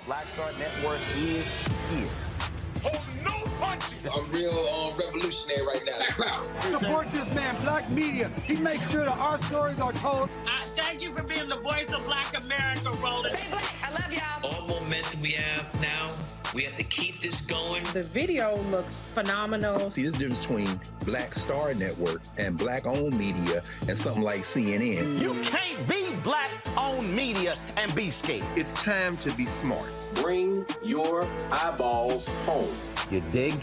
Black Star Network is here. Hold no punches! I'm real revolutionary right now. Support this man, Black Media. He makes sure that our stories are told. Thank you for being the voice of Black America, Roland. Stay black. I love y'all. All momentum we have now, we have to keep this going. The video looks phenomenal. See, there's a difference between Black Star Network and black-owned media and something like CNN. You can't be black-owned media and be scared. It's time to be smart. Bring your eyeballs home. You dig?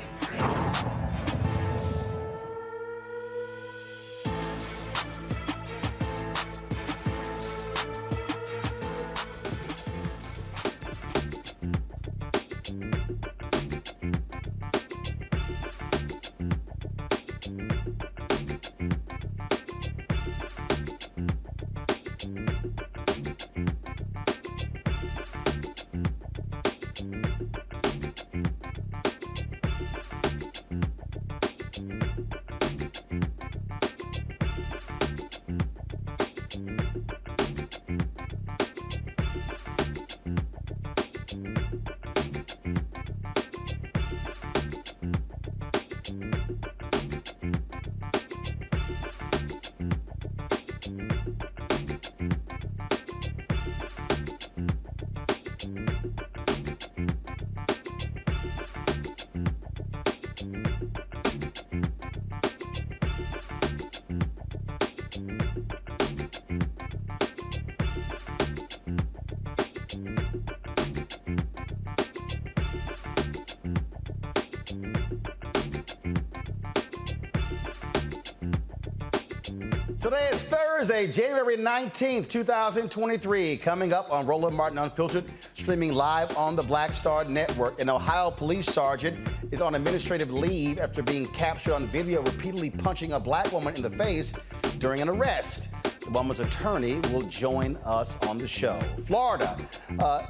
Today is Thursday, January 19th, 2023. Coming up on Roland Martin Unfiltered, streaming live on the Black Star Network. An Ohio police sergeant is on administrative leave after being captured on video repeatedly punching a black woman in the face during an arrest. The woman's attorney will join us on the show. Florida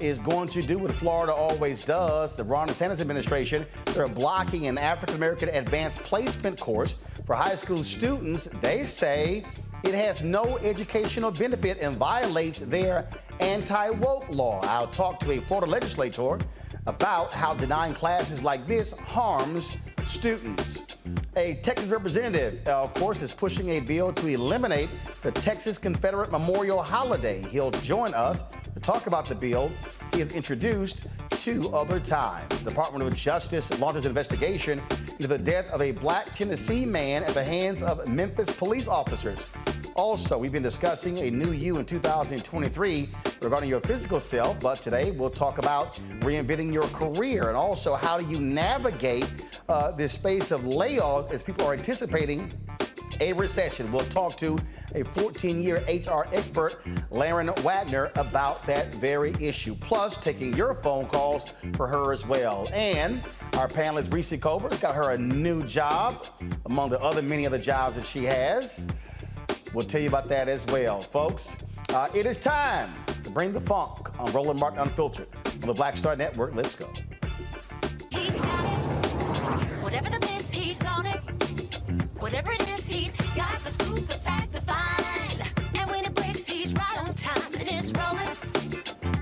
is going to do what Florida always does. The Ron DeSantis administration, they're blocking an African-American advanced placement course for high school students. They say it has no educational benefit and violates their anti-woke law. I'll talk to a Florida legislator about how denying classes like this harms students. A Texas representative, of course, is pushing a bill to eliminate the Texas Confederate Memorial holiday. He'll join us to talk about the bill he has introduced 2 other times. The Department of Justice launches an investigation into the death of a black Tennessee man at the hands of Memphis police officers. Also, we've been discussing a new you in 2023 regarding your physical self, but today we'll talk about reinventing your career and also how do you navigate this space of layoffs as people are anticipating a recession. We'll talk to a 14-year HR expert, Laren Wagner, about that very issue. Plus, taking your phone calls for her as well. And our panelist, Reese Cober's got her a new job among the other many other jobs that she has. We'll tell you about that as well, folks. It is time to bring the funk on Roland Martin Unfiltered on the Black Star Network. Let's go. He's got it. Whatever the miss, he's on it. Whatever it is, he's got the scoop, the fact, the find. And when it breaks, he's right on time and it's rolling.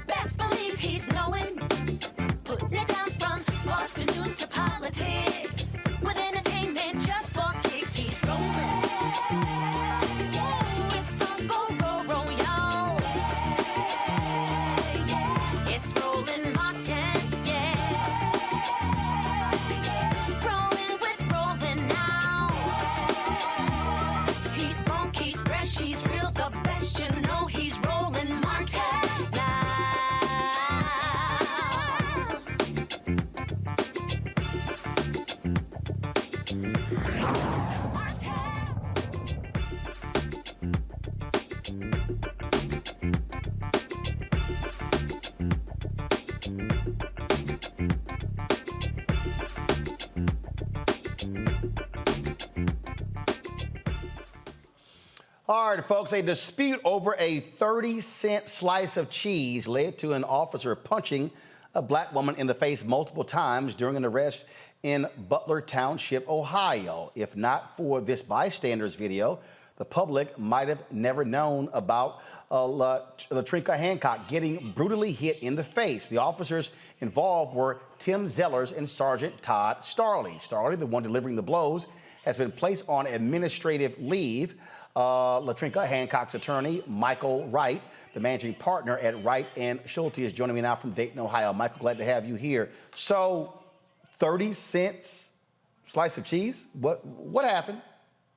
Best believe he's knowing. Putting it down from sports to news to politics. With entertainment just for kicks, he's rolling. It's on go, roll, y'all. It's Roland Martin, yeah. Rolling with Roland now. He's funk, he's fresh, he's real, the best, you know he's Roland Martin now. All right, folks, a dispute over a 30-cent slice of cheese led to an officer punching a black woman in the face multiple times during an arrest in Butler Township, Ohio. If not for this bystander's video, the public might have never known about LaTrinka Hancock getting brutally hit in the face. The officers involved were Tim Zellers and Sergeant Todd Starley. Starley, the one delivering the blows, has been placed on administrative leave. LaTrinka Hancock's attorney, Michael Wright, the managing partner at Wright and Schulte, is joining me now from Dayton, Ohio. Michael, glad to have you here. So, 30 cents slice of cheese? What happened?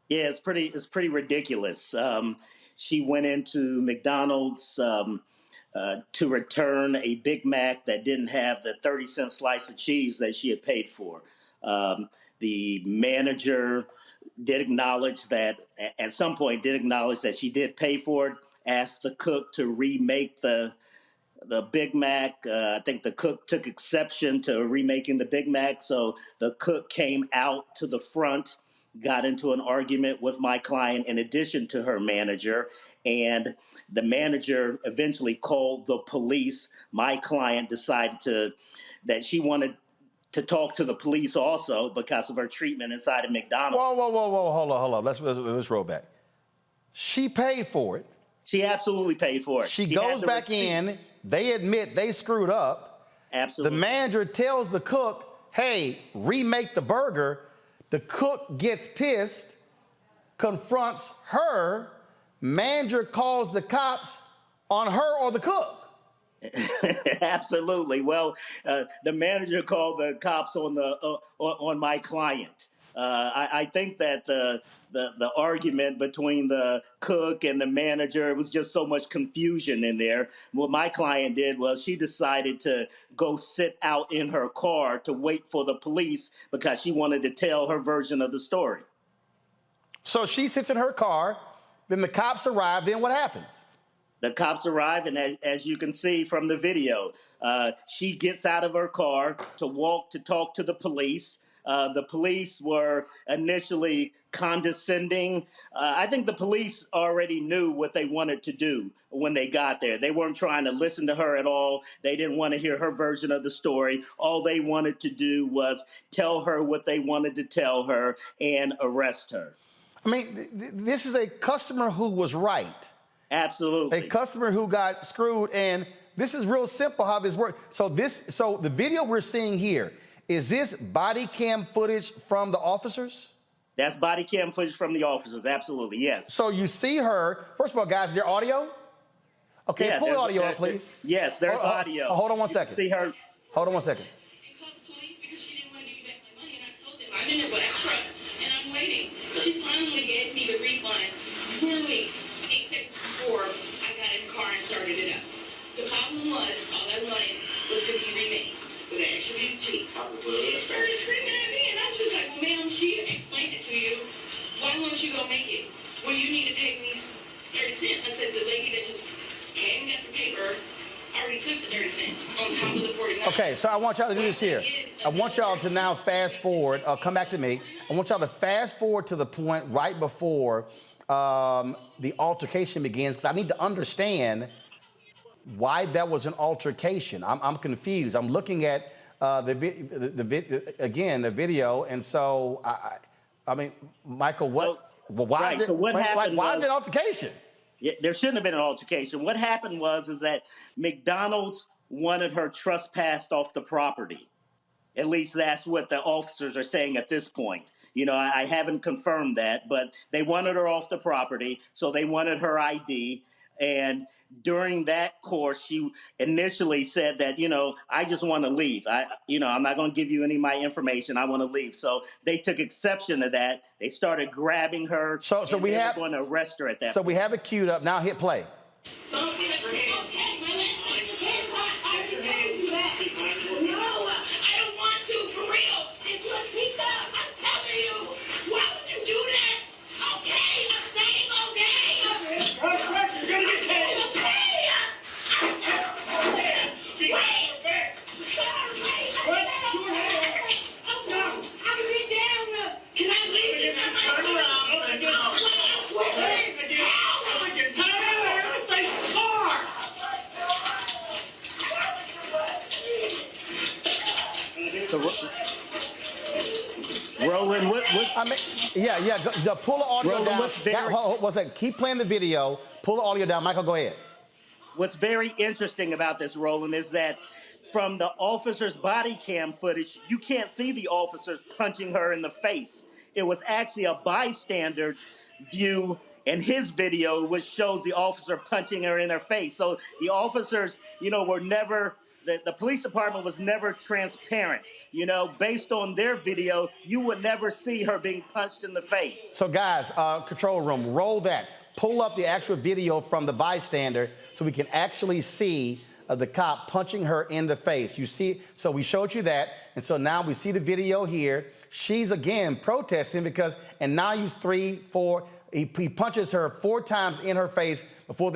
Yeah, it's pretty ridiculous. She went into McDonald's to return a Big Mac that didn't have the 30-cent slice of cheese that she had paid for. The manager did acknowledge that at some point she did pay for it, asked the cook to remake the Big Mac. I think the cook took exception to remaking the Big Mac. So the cook came out to the front, got into an argument with my client in addition to her manager. And the manager eventually called the police. My client decided that she wanted to talk to the police also because of her treatment inside of McDonald's. Whoa, hold on. Let's roll back. She paid for it. She absolutely paid for it. She goes back in. They admit they screwed up. Absolutely. The manager tells the cook, hey, remake the burger. The cook gets pissed, confronts her. Manager calls the cops on her or the cook. Absolutely. Well, the manager called the cops on my client. I think that the argument between the cook and the manager, it was just so much confusion in there. What my client did was she decided to go sit out in her car to wait for the police because she wanted to tell her version of the story. So she sits in her car Then the cops arrive. Then what happens? The cops arrive, and as you can see from the video, she gets out of her car to walk to talk to the police. The police were initially condescending. I think the police already knew what they wanted to do when they got there. They weren't trying to listen to her at all. They didn't want to hear her version of the story. All they wanted to do was tell her what they wanted to tell her and arrest her. I mean, this is a customer who was right. Absolutely. A customer who got screwed, and this is real simple how this works. So the video we're seeing here, is this body cam footage from the officers? That's body cam footage from the officers, absolutely, yes. So you see her, first of all, guys, is there audio? Okay, yeah, pull the audio up, please. Yes, there's audio. Hold on one second. See her. Hold on one second. I called the police because she didn't want to give me back my money, and I told them I'm in a black truck, and I'm waiting. She finally gave me the refund. Literally 8 seconds before I got in the car and started it up. The problem was, all I wanted was to be remade with an extra big cheek. She started screaming at me, and I'm just like, well, ma'am, she explained it to you. Why won't you go make it? Well, you need to pay me 30 cents. I said, the lady that just came and got the paper already took the 30 cents on top of the 49. Okay, so I want y'all to do this here. I want y'all to now fast forward. Come back to me. I want y'all to fast forward to the point right before the altercation begins, because I need to understand why that was an altercation. I'm confused. I'm looking at the video, and so I mean, Michael, why is it an altercation? Yeah, there shouldn't have been an altercation. What happened is that McDonald's wanted her trespassed off the property. At least that's what the officers are saying at this point. You know, I haven't confirmed that, but they wanted her off the property, so they wanted her ID. And during that course, she initially said that, you know, I just want to leave. I'm not going to give you any of my information. I want to leave. So they took exception to that. They started grabbing her. So we have going to arrest her at that. So point. we have it queued up. Now hit play. Roland, what? I mean, yeah. Pull the audio down. Keep playing the video. Pull the audio down. Michael, go ahead. What's very interesting about this, Roland, is that from the officer's body cam footage, you can't see the officers punching her in the face. It was actually a bystander's view in his video, which shows the officer punching her in her face. So the officers, were never... The police department was never transparent. Based on their video, you would never see her being punched in the face. So, guys, control room, roll that. Pull up the actual video from the bystander so we can actually see the cop punching her in the face. You see, so we showed you that, and so now we see the video here. She's, again, protesting because, and now he's 3, 4, he punches her 4 times in her face before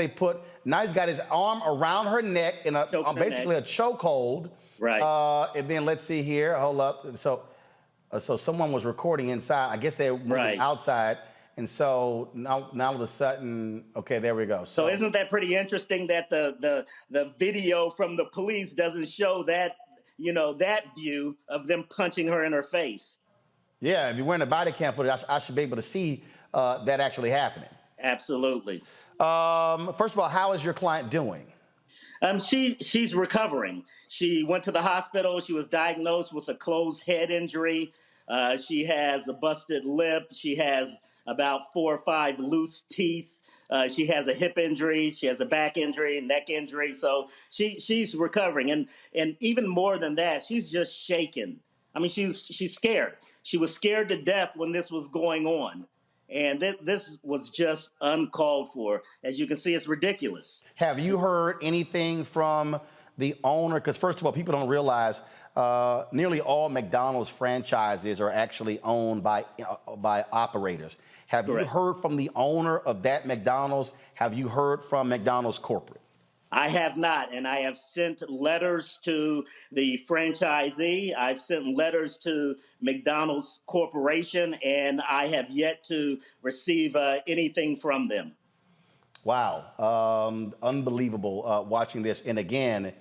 now he's got his arm around her neck in basically a chokehold. Right. And then let's see here, hold up. So someone was recording inside. I guess they were moving outside. And so now all of a sudden, okay, there we go. So isn't that pretty interesting that the video from the police doesn't show that, that view of them punching her in her face? Yeah, if you're wearing a body cam footage, I should be able to see that actually happening. Absolutely. First of all, how is your client doing? She's recovering. She went to the hospital. She was diagnosed with a closed head injury. She has a busted lip. She has about 4 or 5 loose teeth. She has a hip injury. She has a back injury, neck injury. So she's recovering. And even more than that, she's just shaken. I mean, she's scared. She was scared to death when this was going on. And this was just uncalled for. As you can see, it's ridiculous. Have you heard anything from the owner, because first of all, people don't realize nearly all McDonald's franchises are actually owned by operators. Have Correct. you heard from the owner of that McDonald's? Have you heard from McDonald's corporate? I have not, and I have sent letters to the franchisee. I've sent letters to McDonald's Corporation, and I have yet to receive anything from them. Wow, unbelievable watching this. And again,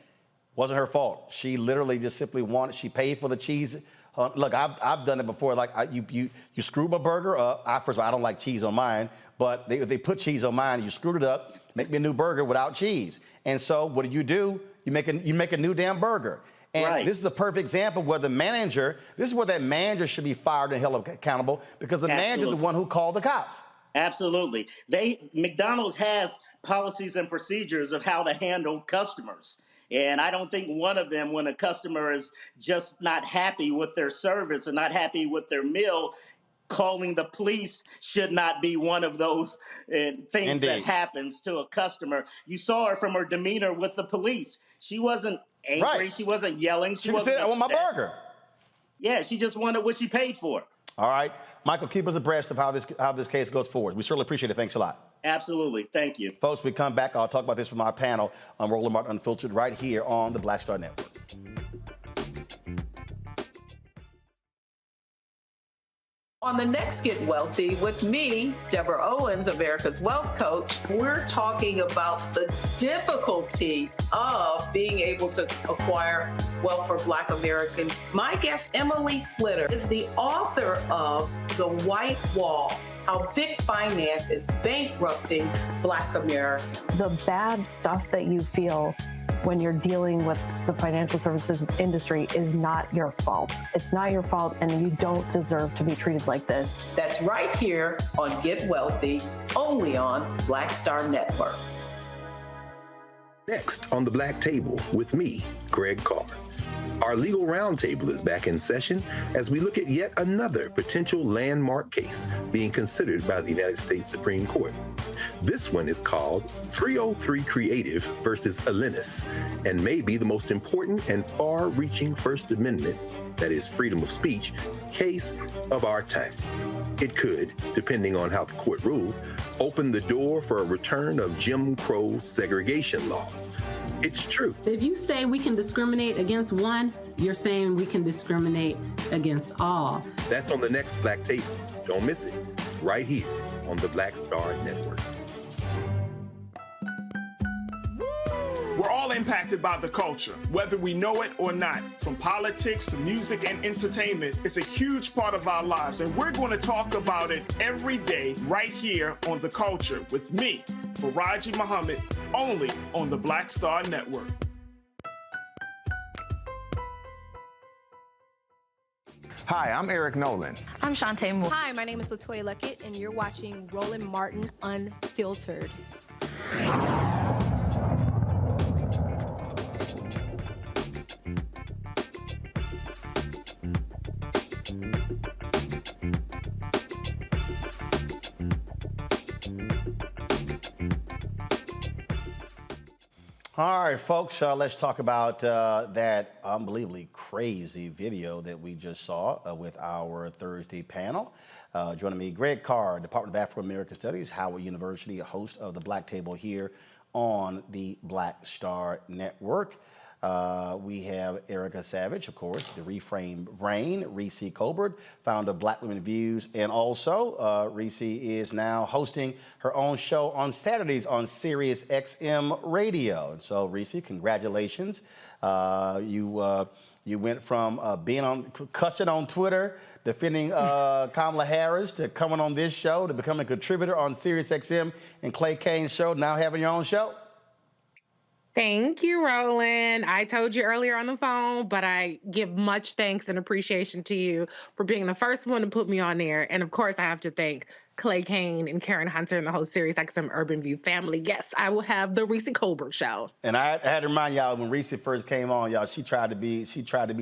wasn't her fault. She literally just simply she paid for the cheese. Look, I've done it before. Like you screw my burger up. First of all, I don't like cheese on mine, but they put cheese on mine. You screwed it up. Make me a new burger without cheese. And so what do? You make a new damn burger. And right. This is a perfect example where the manager. This is where that manager should be fired and held accountable because the manager is the one who called the cops. Absolutely. McDonald's has policies and procedures of how to handle customers. And I don't think one of them, when a customer is just not happy with their service and not happy with their meal, calling the police should not be one of those things Indeed. that happens to a customer. You saw her from her demeanor with the police. She wasn't angry. Right. She wasn't yelling. She said, "I want my burger." Yeah, she just wanted what she paid for. All right, Michael, keep us abreast of how this case goes forward. We certainly appreciate it. Thanks a lot. Absolutely. Thank you. Folks, we come back. I'll talk about this with my panel on Roland Martin Unfiltered right here on the Black Star Network. On the next Get Wealthy with me, Deborah Owens, America's Wealth Coach, we're talking about the difficulty of being able to acquire wealth for Black Americans. My guest, Emily Flitter, is the author of The White Wall: How Big Finance is Bankrupting Black America. The bad stuff that you feel when you're dealing with the financial services industry is not your fault. It's not your fault, and you don't deserve to be treated like this. That's right here on Get Wealthy, only on Black Star Network. Next on the Black Table with me, Greg Carr. Our legal roundtable is back in session as we look at yet another potential landmark case being considered by the United States Supreme Court. This one is called 303 Creative versus Alennis, and may be the most important and far-reaching First Amendment, that is freedom of speech, case of our time. It could, depending on how the court rules, open the door for a return of Jim Crow segregation laws. It's true. If you say we can discriminate against one, you're saying we can discriminate against all. That's on the next Black Table. Don't miss it. Right here on the Black Star Network. We're all impacted by the culture, whether we know it or not. From politics to music and entertainment, it's a huge part of our lives, and we're going to talk about it every day right here on The Culture with me, Faraji Muhammad, only on the Black Star Network. Hi, I'm Eric Nolan. I'm Shantae Moore. Hi, my name is LaToya Luckett, and you're watching Roland Martin Unfiltered. All right, folks, let's talk about that unbelievably crazy video that we just saw with our Thursday panel. Joining me, Greg Carr, Department of Afro-American Studies, Howard University, host of the Black Table here on the Black Star Network. We have Erica Savage, of course, the Reframed Brain, Reese Colbert, founder of Black Women Views, and also Reese is now hosting her own show on Saturdays on Sirius XM Radio. And so, Reese, congratulations. You went from cussing on Twitter, defending Kamala Harris, to coming on this show, to becoming a contributor on Sirius XM and Clay Kane's show, now having your own show. Thank you, Roland. I told you earlier on the phone, but I give much thanks and appreciation to you for being the first one to put me on there. And of course, I have to thank Clay Kane and Karen Hunter and the whole Sirius XM Urban View family. Yes, I will have the Reese Colbert show. And I had to remind y'all, when Reese first came on, y'all, she tried to be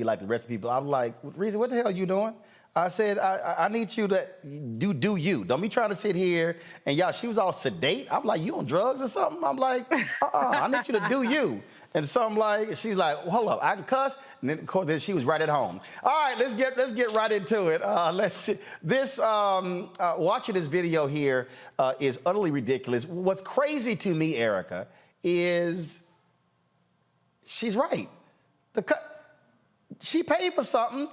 like the rest of the people. I was like, Reese, what the hell are you doing? I said, I need you to do you. Don't be trying to sit here and y'all, she was all sedate. I'm like, you on drugs or something? I'm like, I need you to do you. And so I'm like, she's like, well, hold up, I can cuss. And then, of course, then she was right at home. All right, let's get right into it. Let's see. This, watching this video here is utterly ridiculous. What's crazy to me, Erica, is she's right. She paid for something.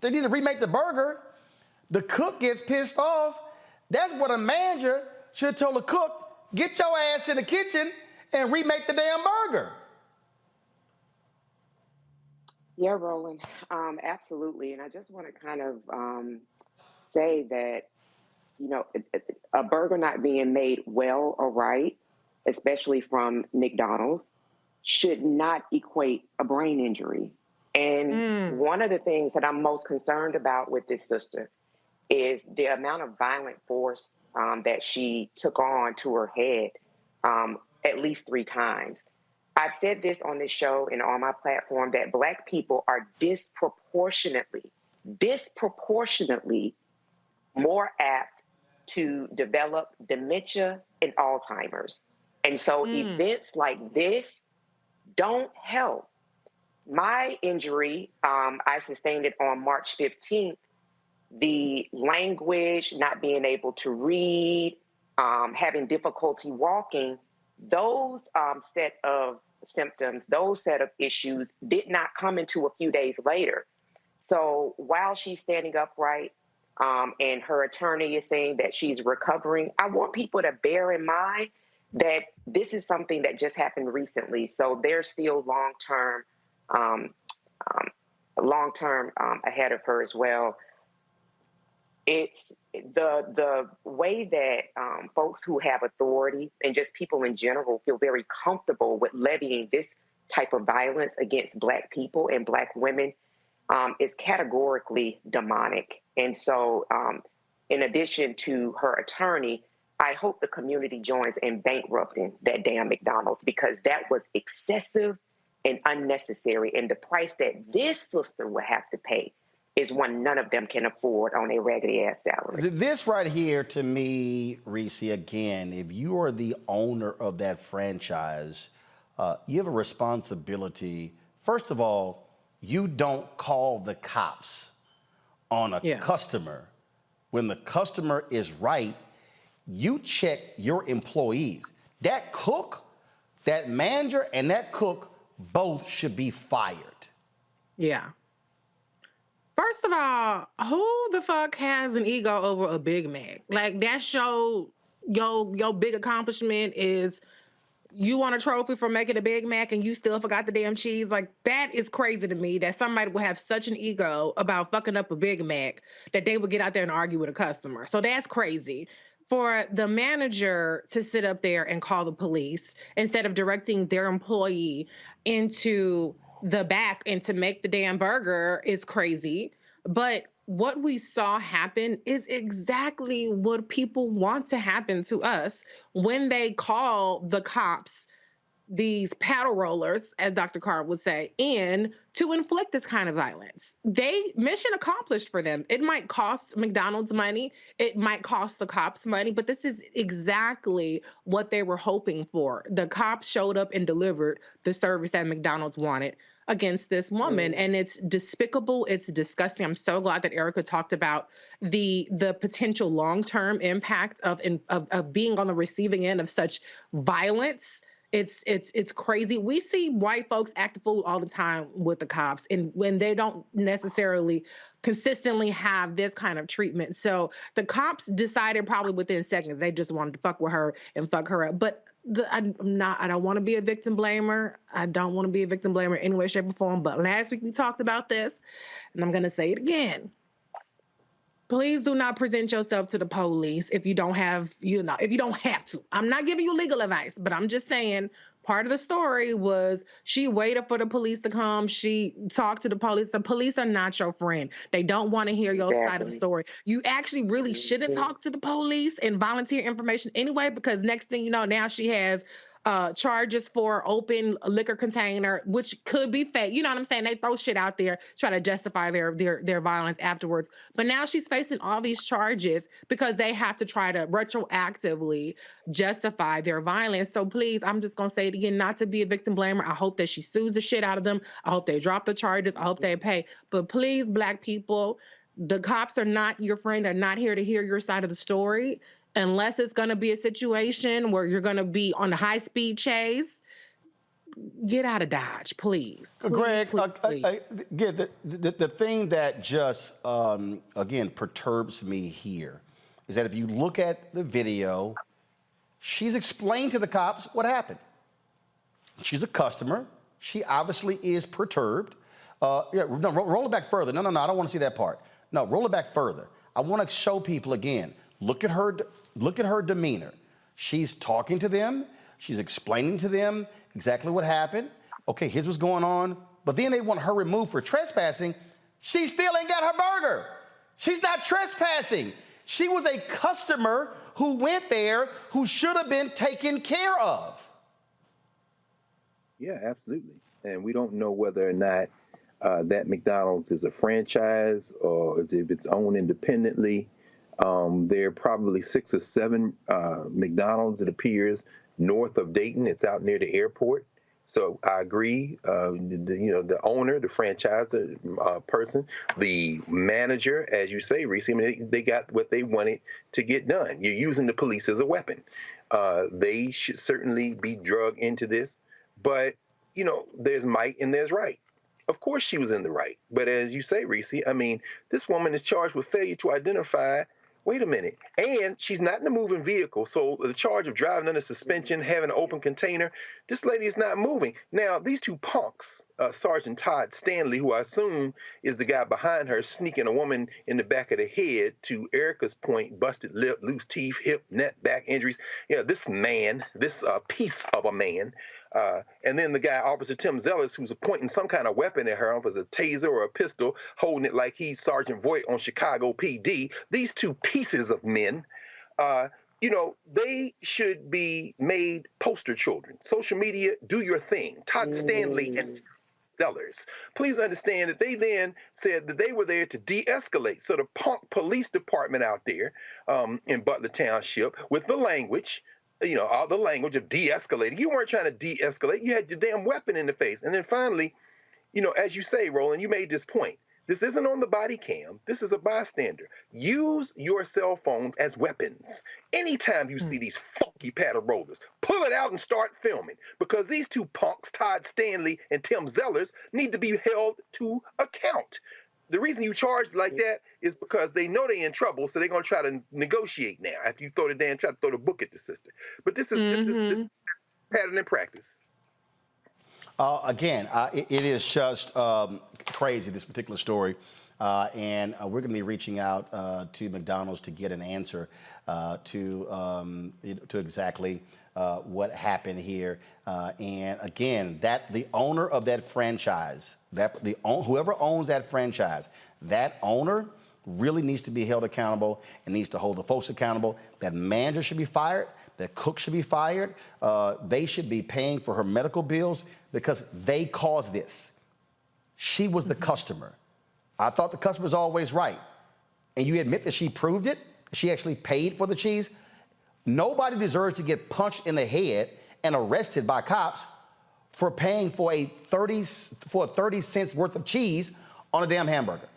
They need to remake the burger. The cook gets pissed off. That's what a manager should have told the cook, get your ass in the kitchen and remake the damn burger. Yeah, Roland, absolutely. And I just want to kind of say that, you know, a burger not being made well or right, especially from McDonald's, should not equate a brain injury. And one of the things that I'm most concerned about with this sister is the amount of violent force that she took on to her head at least 3 times. I've said this on this show and on my platform that Black people are disproportionately more apt to develop dementia and Alzheimer's. And so events like this don't help. My injury, I sustained it on March 15th. The language, not being able to read, having difficulty walking, those set of symptoms, those set of issues did not come into a few days later. So while she's standing upright and her attorney is saying that she's recovering, I want people to bear in mind that this is something that just happened recently. So there's still long-term ahead of her as well. It's the way that folks who have authority and just people in general feel very comfortable with levying this type of violence against Black people and Black women is categorically demonic. And so in addition to her attorney, I hope the community joins in bankrupting that damn McDonald's, because that was excessive and unnecessary. And the price that this sister will have to pay is one none of them can afford on a raggedy ass salary. This right here, to me, Reese, again, if you are the owner of that franchise, you have a responsibility. First of all, you don't call the cops on a customer. When the customer is right, you check your employees. That cook, that manager, and that cook both should be fired. Yeah. First of all, who the fuck has an ego over a Big Mac? Like, that's your big accomplishment is you want a trophy for making a Big Mac and you still forgot the damn cheese. Like, that is crazy to me that somebody would have such an ego about fucking up a Big Mac that they would get out there and argue with a customer. So that's crazy. For the manager to sit up there and call the police instead of directing their employee into the back and to make the damn burger is crazy. But what we saw happen is exactly what people want to happen to us when they call the cops, these paddle rollers, as Dr. Carr would say, in to inflict this kind of violence. Mission accomplished for them. It might cost McDonald's money. It might cost the cops money, but this is exactly what they were hoping for. The cops showed up and delivered the service that McDonald's wanted against this woman. And it's despicable. It's disgusting. I'm so glad that Erica talked about the potential long-term impact of being on the receiving end of such violence. It's crazy. We see white folks act a fool all the time with the cops, and when they don't necessarily consistently have this kind of treatment. So the cops decided probably within seconds they just wanted to fuck with her and fuck her up. But I don't want to be a victim blamer. I don't want to be a victim blamer in any way, shape, or form. But last week we talked about this, and I'm gonna say it again. Please do not present yourself to the police if you don't have, if you don't have to. I'm not giving you legal advice, but I'm just saying part of the story was she waited for the police to come. She talked to the police. The police are not your friend. They don't want to hear your side of the story. You actually really shouldn't talk to the police and volunteer information anyway, because next thing you know, now she has charges for open liquor container, which could be fake. You know what I'm saying? They throw shit out there, try to justify their violence afterwards. But now she's facing all these charges because they have to try to retroactively justify their violence. So please, I'm just going to say it again, not to be a victim blamer. I hope that she sues the shit out of them. I hope they drop the charges. I hope they pay. But please, Black people, the cops are not your friend. They're not here to hear your side of the story. Unless it's going to be a situation where you're going to be on a high-speed chase, get out of Dodge, please. Greg, please. Again, the thing that just, again, perturbs me here is that if you look at the video, she's explained to the cops what happened. She's a customer. She obviously is perturbed. No, roll it back further. No, I don't want to see that part. No, roll it back further. I want to show people again. Look at her demeanor. She's talking to them. She's explaining to them exactly what happened. Okay, here's what's going on. But then they want her removed for trespassing. She still ain't got her burger. She's not trespassing. She was a customer who went there who should have been taken care of. Yeah, absolutely. And we don't know whether or not that McDonald's is a franchise or if it's owned independently. There are probably 6 or 7 McDonald's, it appears, north of Dayton. It's out near the airport. So I agree. The owner, the franchisor person, the manager, as you say, Reese, I mean, they got what they wanted to get done. You're using the police as a weapon. They should certainly be drugged into this. But, there's might and there's right. Of course she was in the right. But as you say, Reese, I mean, this woman is charged with failure to identify. Wait a minute. And she's not in a moving vehicle. So the charge of driving under suspension, having an open container, this lady is not moving. Now, these two punks, Sergeant Todd Stanley, who I assume is the guy behind her, sneaking a woman in the back of the head, to Erica's point, busted lip, loose teeth, hip, neck, back injuries. This man, this piece of a man, and then the guy, Officer Tim Zellis, who's pointing some kind of weapon at her, as a taser or a pistol, holding it like he's Sergeant Voight on Chicago PD. These two pieces of men, they should be made poster children. Social media, do your thing. Todd Stanley and Zellers. Please understand that they then said that they were there to de-escalate. So the punk police department out there in Butler Township, with the language, all the language of de-escalating. You weren't trying to de-escalate. You had your damn weapon in the face. And then finally, as you say, Roland, you made this point. This isn't on the body cam. This is a bystander. Use your cell phones as weapons. Anytime you see these funky paddle rollers, pull it out and start filming, because these two punks, Todd Stanley and Tim Zellers, need to be held to account. The reason you charged like that is because they know they're in trouble, so they're going to try to negotiate now after you try to throw the book at the sister. But this is pattern and practice. Again, it is just crazy, this particular story. And we're going to be reaching out to McDonald's to get an answer to exactly what happened here. And again, that the owner of that franchise, whoever owns that franchise, that owner really needs to be held accountable and needs to hold the folks accountable. That manager should be fired. That cook should be fired. They should be paying for her medical bills because they caused this. She was the customer. I thought the customer was always right. And you admit that she proved it? She actually paid for the cheese? Nobody deserves to get punched in the head and arrested by cops for paying for a 30 cents worth of cheese on a damn hamburger.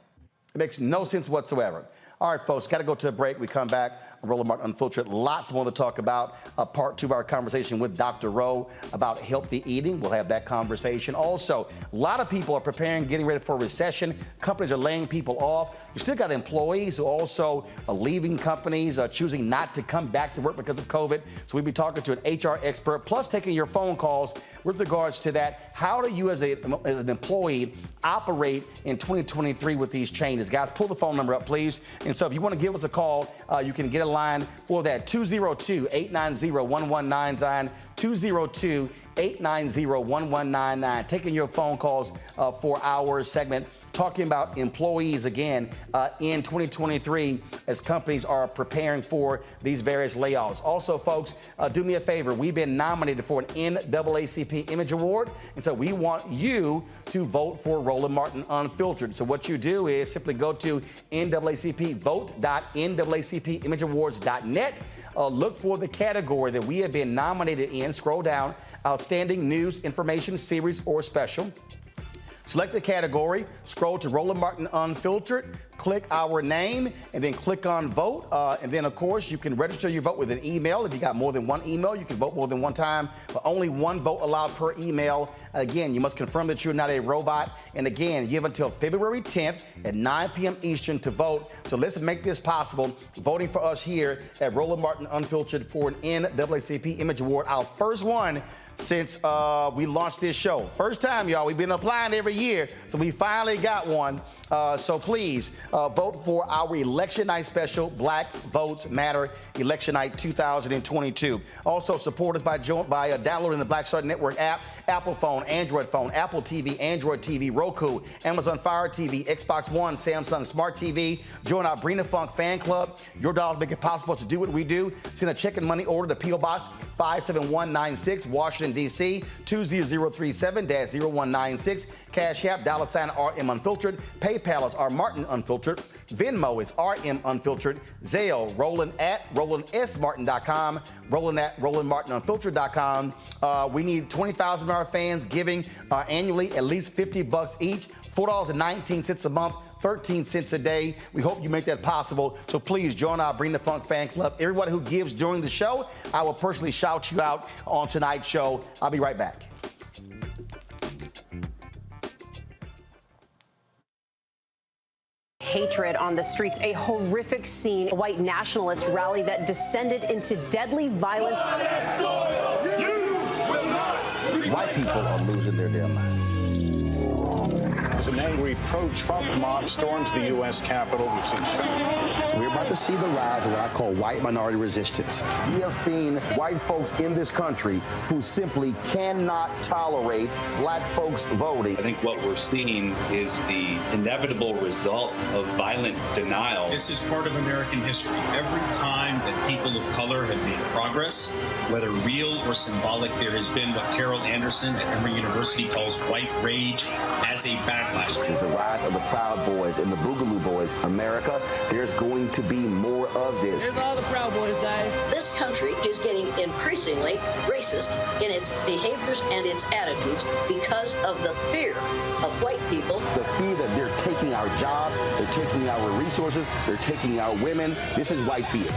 It makes no sense whatsoever. All right, folks, got to go to a break. We come back on Roland Martin Unfiltered. Lots more to talk about. Part 2 of our conversation with Dr. Rowe about healthy eating. We'll have that conversation. Also, a lot of people are preparing, getting ready for a recession. Companies are laying people off. You still got employees who also are leaving companies, choosing not to come back to work because of COVID. So we'll be talking to an HR expert, plus taking your phone calls with regards to that. How do you as an employee operate in 2023 with these changes? Guys, pull the phone number up, please. And so if you want to give us a call, you can get a line for that, 202-890-1199, 890-1199. Taking your phone calls for our segment, talking about employees again in 2023 as companies are preparing for these various layoffs. Also, folks, do me a favor. We've been nominated for an NAACP Image Award, and so we want you to vote for Roland Martin Unfiltered. So what you do is simply go to vote.naacpimageawards.net. Look for the category that we have been nominated in. Scroll down, Outstanding News, Information, Series, or Special. Select the category, scroll to Roland Martin Unfiltered, click our name, and then click on vote. And then, of course, you can register your vote with an email. If you got more than one email, you can vote more than one time, but only one vote allowed per email. Again, you must confirm that you're not a robot. And again, you have until February 10th at 9 p.m. Eastern to vote. So let's make this possible. Voting for us here at Roland Martin Unfiltered for an NAACP Image Award, our first one since we launched this show. First time, y'all. We've been applying every year, so we finally got one. So please vote for our Election Night special, Black Votes Matter, Election Night 2022. Also, support us by downloading the Black Star Network app, Apple phone, Android phone, Apple TV, Android TV, Roku, Amazon Fire TV, Xbox One, Samsung Smart TV. Join our Brina Funk fan club. Your dollars make it possible to do what we do. Send a check and money order to P.O. Box 57196, Washington, D.C. 20037-0196. Cash App, $RM Unfiltered. PayPal is R Martin Unfiltered. Venmo is RM Unfiltered. Zelle, Roland at RolandSMartin.com. Roland at RolandMartinUnfiltered.com. We need 20,000 of our fans giving annually at least $50 each. $4.19 a month. 13 cents a day. We hope you make that possible. So please join our Bring the Funk fan club. Everybody who gives during the show, I will personally shout you out on tonight's show. I'll be right back. Hatred on the streets, a horrific scene, a white nationalist rally that descended into deadly violence. White people are losing their damn minds. As an angry pro-Trump mob storms the U.S. Capitol, we've seen We're about to see the rise of what I call white minority resistance. We have seen white folks in this country who simply cannot tolerate black folks voting. I think what we're seeing is the inevitable result of violent denial. This is part of American history. Every time that people of color have made progress, whether real or symbolic, there has been what Carol Anderson at Emory University calls white rage as a backlash. This is the rise of the Proud Boys and the Boogaloo Boys. America, there's going to be more of this. Here's all the Proud Boys, guys. This country is getting increasingly racist in its behaviors and its attitudes because of the fear of white people. The fear that they're taking our jobs, they're taking our resources, they're taking our women. This is white fear.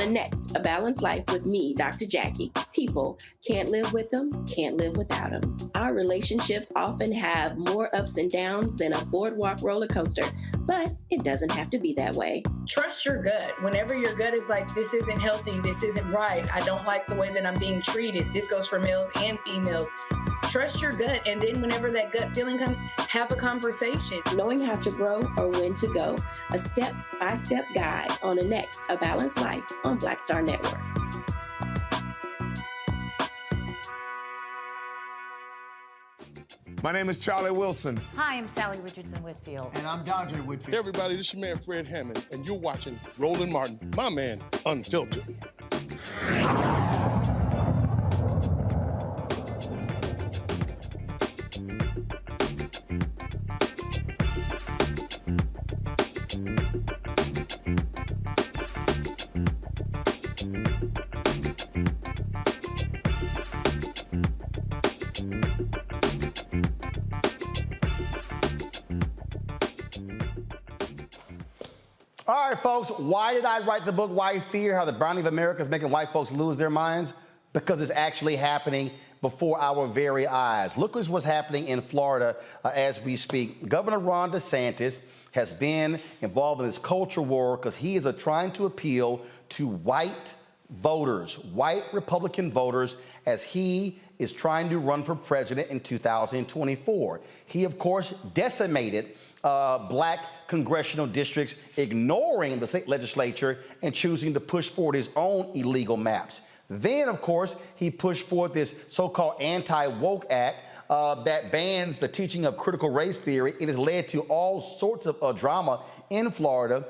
Next, A Balanced Life with me, Dr. Jackie. People can't live with them, can't live without them. Our relationships often have more ups and downs than a boardwalk roller coaster, but it doesn't have to be that way. Trust your gut. Whenever your gut is like, this isn't healthy, this isn't right, I don't like the way that I'm being treated. This goes for males and females. Trust your gut, and then whenever that gut feeling comes, have a conversation. Knowing how to grow or when to go, a step-by-step guide on the next A Balanced Life on Black Star Network. My name is Charlie Wilson. Hi, I'm Sally Richardson Whitfield. And I'm Dodger Whitfield. Hey everybody, this is your man Fred Hammond, and you're watching Roland Martin, my man, Unfiltered. All right, folks, why did I write the book, White Fear? How the Browning of America is making white folks lose their minds? Because it's actually happening before our very eyes. Look at what's happening in Florida as we speak. Governor Ron DeSantis has been involved in this culture war because he is trying to appeal to white voters, white Republican voters, as he is trying to run for president in 2024. He, of course, decimated black congressional districts, ignoring the state legislature and choosing to push forward his own illegal maps. Then, of course, he pushed forward this so-called anti-woke act that bans the teaching of critical race theory. It has led to all sorts of drama in Florida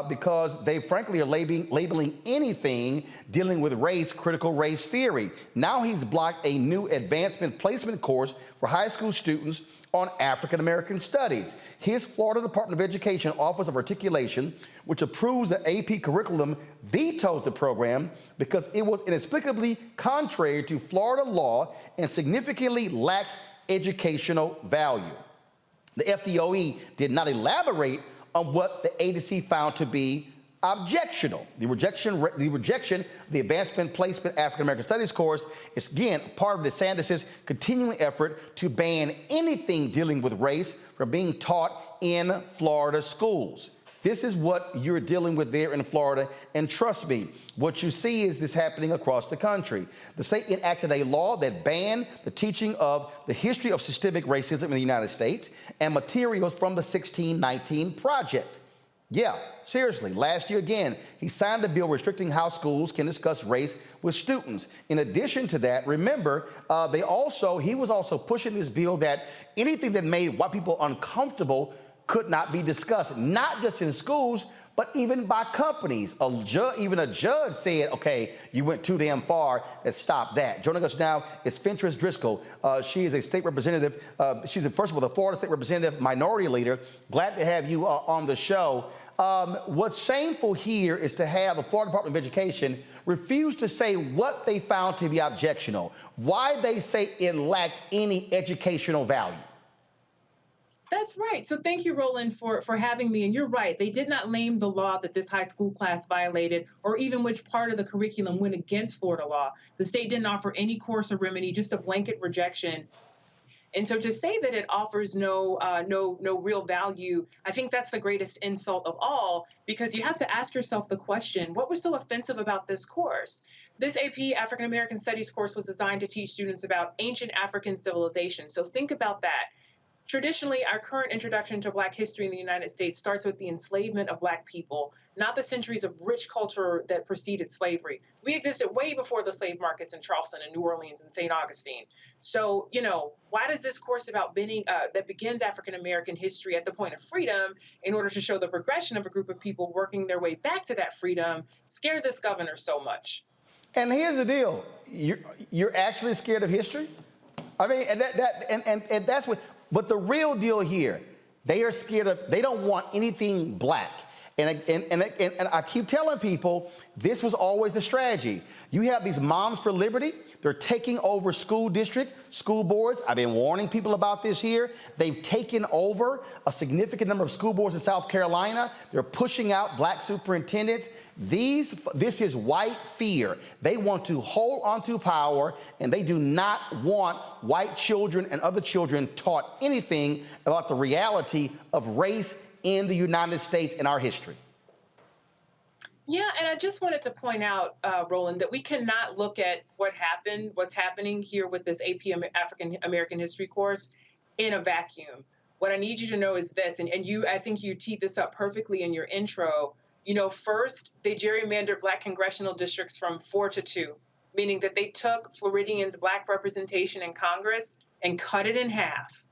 because they frankly are labeling anything dealing with race critical race theory. Now he's blocked a new advancement placement course for high school students on African American studies. His Florida Department of Education Office of Articulation, which approves the AP curriculum, vetoed the program because it was inexplicably contrary to Florida law and significantly lacked educational value. The FDOE did not elaborate on what the agency found to be objectional. The rejection of the Advancement Placement African American Studies course is, again, part of DeSantis' continuing effort to ban anything dealing with race from being taught in Florida schools. This is what you're dealing with there in Florida, and trust me, what you see is this happening across the country. The state enacted a law that banned the teaching of the history of systemic racism in the United States and materials from the 1619 Project. Yeah, seriously, last year again, he signed a bill restricting how schools can discuss race with students. In addition to that, remember, he was also pushing this bill that anything that made white people uncomfortable could not be discussed, not just in schools, but even by companies. Even a judge said, okay, you went too damn far, let's stop that. Joining us now is Fentress Driscoll. She is a state representative. She's, first of all, the Florida State Representative Minority Leader. Glad to have you on the show. What's shameful here is to have the Florida Department of Education refuse to say what they found to be objectionable, why they say it lacked any educational value. That's right. So thank you, Roland, for having me. And you're right. They did not name the law that this high school class violated or even which part of the curriculum went against Florida law. The state didn't offer any course or remedy, just a blanket rejection. And so to say that it offers no real value, I think that's the greatest insult of all, because you have to ask yourself the question, what was so offensive about this course? This AP African American Studies course was designed to teach students about ancient African civilization. So think about that. Traditionally, our current introduction to Black history in the United States starts with the enslavement of Black people, not the centuries of rich culture that preceded slavery. We existed way before the slave markets in Charleston and New Orleans and St. Augustine. So, why does this course about that begins African American history at the point of freedom in order to show the progression of a group of people working their way back to that freedom scare this governor so much? And here's the deal. You're actually scared of history? I mean, and that's what. But the real deal here, they are scared of, they don't want anything Black. And I keep telling people, this was always the strategy. You have these Moms for Liberty. They're taking over school district, school boards. I've been warning people about this here. They've taken over a significant number of school boards in South Carolina. They're pushing out Black superintendents. This is white fear. They want to hold onto power, and they do not want white children and other children taught anything about the reality of race in the United States in our history. Yeah, and I just wanted to point out, Roland, that we cannot look at what's happening here with this AP African American History course in a vacuum. What I need you to know is this, and I think you teed this up perfectly in your intro. First, they gerrymandered Black congressional districts from 4 to 2, meaning that they took Floridians' Black representation in Congress and cut it in half.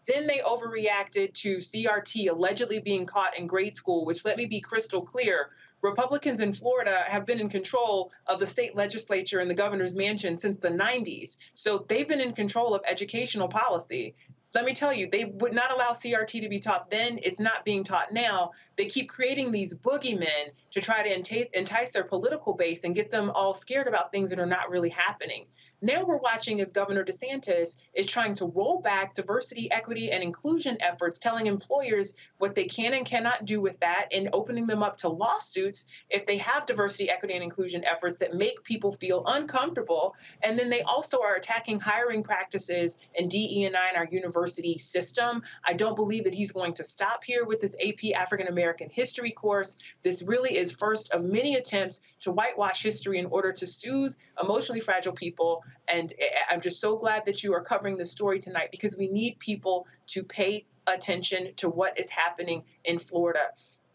Then they overreacted to CRT allegedly being caught in grade school, which, let me be crystal clear, Republicans in Florida have been in control of the state legislature and the governor's mansion since the 90s. So they've been in control of educational policy. Let me tell you, they would not allow CRT to be taught then. It's not being taught now. They keep creating these boogeymen to try to entice their political base and get them all scared about things that are not really happening. Now we're watching as Governor DeSantis is trying to roll back diversity, equity, and inclusion efforts, telling employers what they can and cannot do with that, and opening them up to lawsuits if they have diversity, equity, and inclusion efforts that make people feel uncomfortable. And then they also are attacking hiring practices and DE&I in our university system. I don't believe that he's going to stop here with this AP African American history course. This really is first of many attempts to whitewash history in order to soothe emotionally fragile people. And I'm just so glad that you are covering this story tonight, because we need people to pay attention to what is happening in Florida.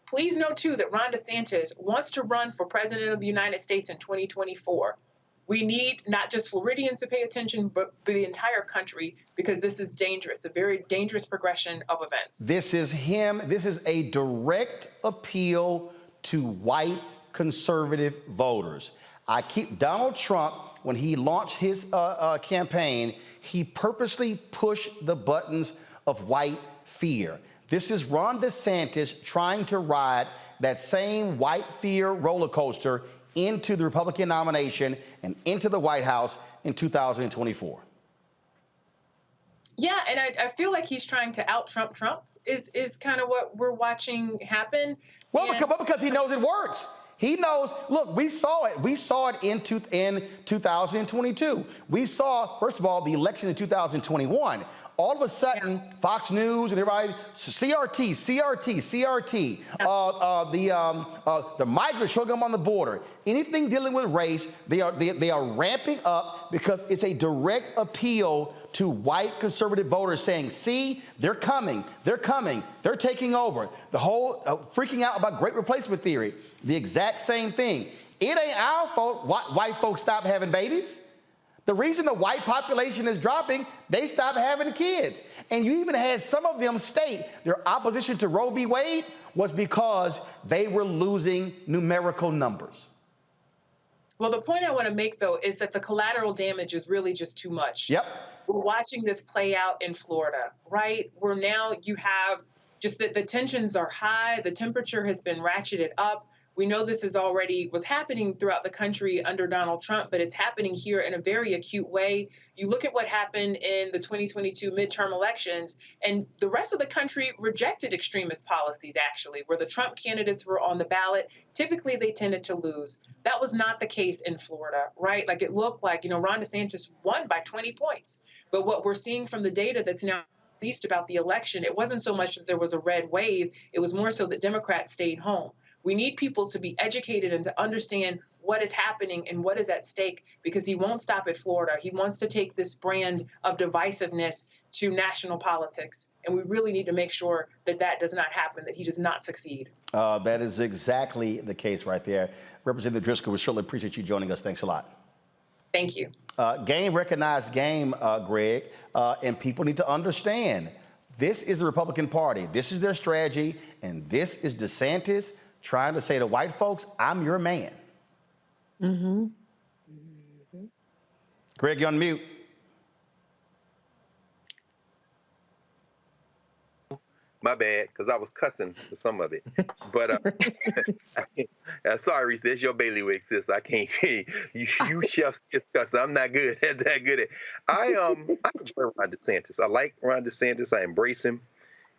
Please know, too, that Ron DeSantis wants to run for president of the United States in 2024. We need not just Floridians to pay attention, but the entire country, because this is dangerous, a very dangerous progression of events. This is him. This is a direct appeal to white conservative voters. Donald Trump, when he launched his campaign, he purposely pushed the buttons of white fear. This is Ron DeSantis trying to ride that same white fear roller coaster into the Republican nomination and into the White House in 2024. Yeah, and I feel like he's trying to out-Trump Trump is kind of what we're watching happen. Well, because he knows it works. He knows, look, we saw it. We saw it in 2022. We saw, first of all, the election in 2021. All of a sudden, Fox News and everybody, CRT. The migrants showing them on the border. Anything dealing with race, they are ramping up because it's a direct appeal to white conservative voters saying, see, they're coming, they're taking over. The whole freaking out about great replacement theory, the exact same thing. It ain't our fault white folks stop having babies. The reason the white population is dropping, they stopped having kids. And you even had some of them state their opposition to Roe v. Wade was because they were losing numerical numbers. Well, the point I want to make, though, is that the collateral damage is really just too much. Yep. We're watching this play out in Florida, right? Where now you have just the tensions are high. The temperature has been ratcheted up. We know this was happening throughout the country under Donald Trump, but it's happening here in a very acute way. You look at what happened in the 2022 midterm elections, and the rest of the country rejected extremist policies, actually, where the Trump candidates were on the ballot. Typically, they tended to lose. That was not the case in Florida, right? Like it looked like, Ron DeSantis won by 20 points. But what we're seeing from the data that's now released about the election, it wasn't so much that there was a red wave. It was more so that Democrats stayed home. We need people to be educated and to understand what is happening and what is at stake, because he won't stop at Florida. He wants to take this brand of divisiveness to national politics. And we really need to make sure that that does not happen, that he does not succeed. That is exactly the case right there. Representative Driscoll, we certainly appreciate you joining us. Thanks a lot. Thank you. Game recognized game, Greg, and people need to understand this is the Republican Party. This is their strategy, and this is DeSantis trying to say to white folks, I'm your man. Mm-hmm. Mm-hmm. Greg, you're on mute. My bad, because I was cussing for some of it. But sorry, Reese, that's your bailiwick, sis. I can't hear you. You chefs just cuss. I'm not good at that. I enjoy Ron DeSantis. I like Ron DeSantis. I embrace him.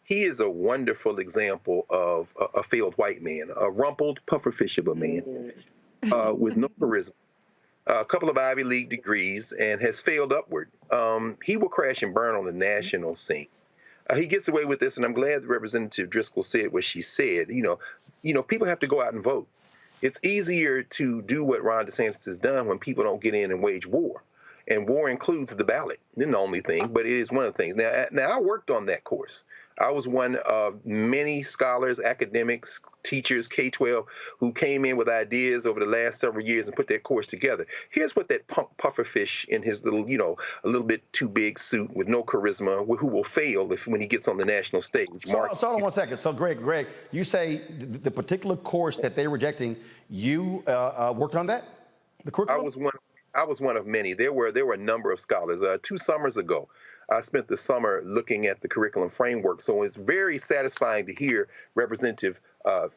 He is a wonderful example of a failed white man, a rumpled pufferfish of a man with no charisma, a couple of Ivy League degrees, and has failed upward. He will crash and burn on the national scene. He gets away with this, and I'm glad that Representative Driscoll said what she said. People have to go out and vote. It's easier to do what Ron DeSantis has done when people don't get in and wage war. And war includes the ballot. It's the only thing, but it is one of the things. Now I worked on that course. I was one of many scholars, academics, teachers, K-12, who came in with ideas over the last several years and put that course together. Here's what that pufferfish in his little, a little bit too big suit with no charisma, who will fail when he gets on the national stage. So hold on one second. So Greg, you say the particular course that they're rejecting, you worked on that? The curriculum? I was one of many. There were a number of scholars. 2 summers ago, I spent the summer looking at the curriculum framework. So it's very satisfying to hear Representative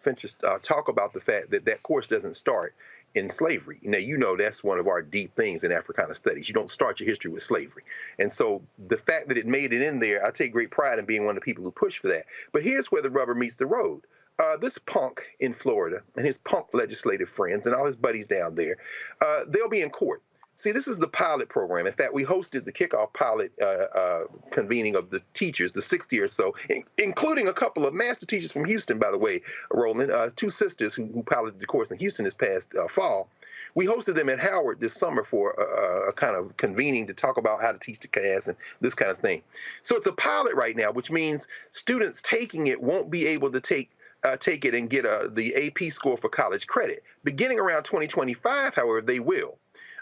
Finch talk about the fact that that course doesn't start in slavery. Now, you know that's one of our deep things in Africana studies. You don't start your history with slavery. And so the fact that it made it in there, I take great pride in being one of the people who push for that. But here's where the rubber meets the road. This punk in Florida and his punk legislative friends and all his buddies down there, they'll be in court. See, this is the pilot program. In fact, we hosted the kickoff pilot convening of the teachers, the 60 or so, including a couple of master teachers from Houston, by the way, Roland, two sisters who piloted the course in Houston this past fall. We hosted them at Howard this summer for a kind of convening to talk about how to teach the class and this kind of thing. So it's a pilot right now, which means students taking it won't be able to take it and get the AP score for college credit. Beginning around 2025, however, they will.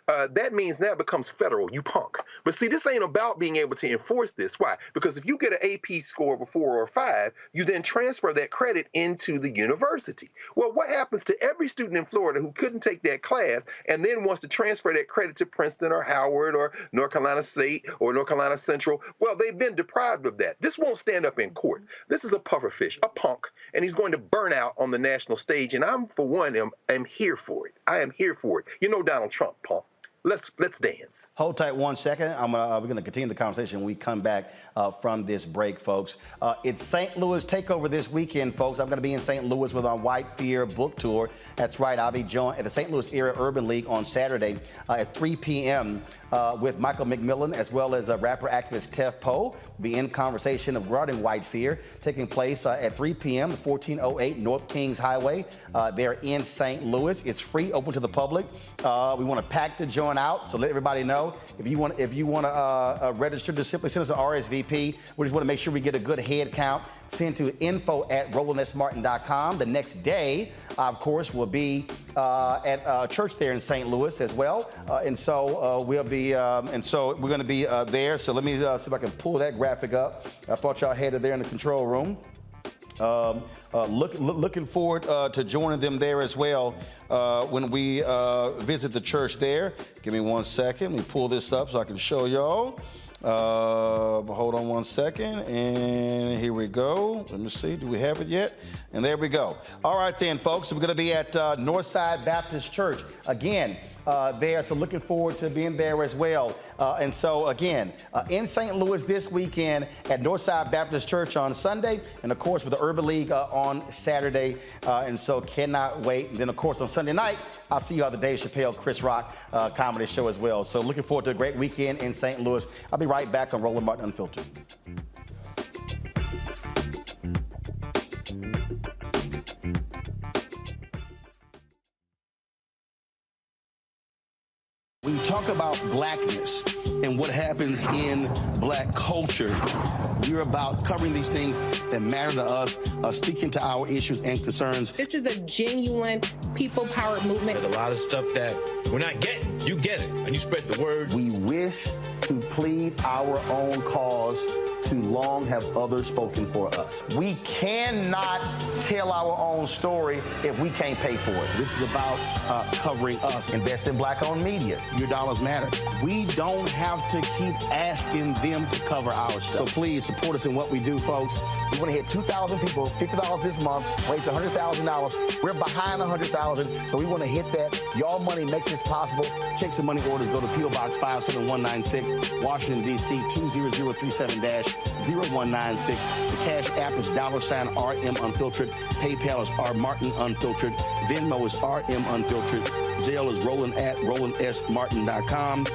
That means now it becomes federal, you punk. But see, this ain't about being able to enforce this. Why? Because if you get an AP score of a 4 or 5, you then transfer that credit into the university. Well, what happens to every student in Florida who couldn't take that class and then wants to transfer that credit to Princeton or Howard or North Carolina State or North Carolina Central? Well, they've been deprived of that. This won't stand up in court. This is a pufferfish, a punk, and he's going to burn out on the national stage. And I'm, for one, am here for it. I am here for it. You know Donald Trump, punk. Let's dance. Hold tight 1 second. We're going to continue the conversation when we come back from this break, folks. It's St. Louis Takeover this weekend, folks. I'm going to be in St. Louis with our White Fear book tour. That's right. I'll be joined at the St. Louis Area Urban League on Saturday at 3 p.m. With Michael McMillan, as well as rapper activist Tef Poe. We'll be in conversation regarding White Fear, taking place at 3 p.m. 1408 North Kings Highway. There in St. Louis. It's free, open to the public. We want to pack the joint out, so let everybody know. If you want to register, just simply send us an RSVP. We just want to make sure we get a good head count. Send to info@rolandsmartin.com. The next day, of course, will be at church there in St. Louis as well, and so we'll be, and so we're going to be there. So let me see if I can pull that graphic up. I thought y'all had it there in the control room. Looking forward to joining them there as well when we visit the church there. Give me 1 second. Let me pull this up so I can show y'all. Hold on 1 second, and here we go. Let me see, do we have it yet? And there we go. All right then, folks, we're going to be at Northside Baptist Church again there, so looking forward to being there as well. And so again, in St. Louis this weekend at Northside Baptist Church on Sunday, and of course with the Urban League on Saturday, and so cannot wait. And then of course on Sunday night, I'll see you at the Dave Chappelle, Chris Rock comedy show as well. So looking forward to a great weekend in St. Louis. I'll be right back on Roland Martin Unfiltered. When you talk about blackness and what happens in black culture, we're about covering these things that matter to us, speaking to our issues and concerns. This is a genuine people-powered movement. There's a lot of stuff that we're not getting. You get it, and you spread the word. We wish to plead our own cause. Too long have others spoken for us. We cannot tell our own story if we can't pay for it. This is about covering us. Invest in black-owned media. Your dollars matter. We don't have to keep asking them to cover our stuff. So please support us in what we do, folks. We want to hit 2,000 people, $50 this month, raise $100,000. We're behind 100,000, so we want to hit that. Y'all money makes this possible. Checks and money orders go to P.O. Box 57196, Washington, D.C. 20037-0196. The Cash App is $RM Unfiltered. PayPal is R Martin Unfiltered. Venmo is RM Unfiltered. Zelle is RolandS.Martin.com.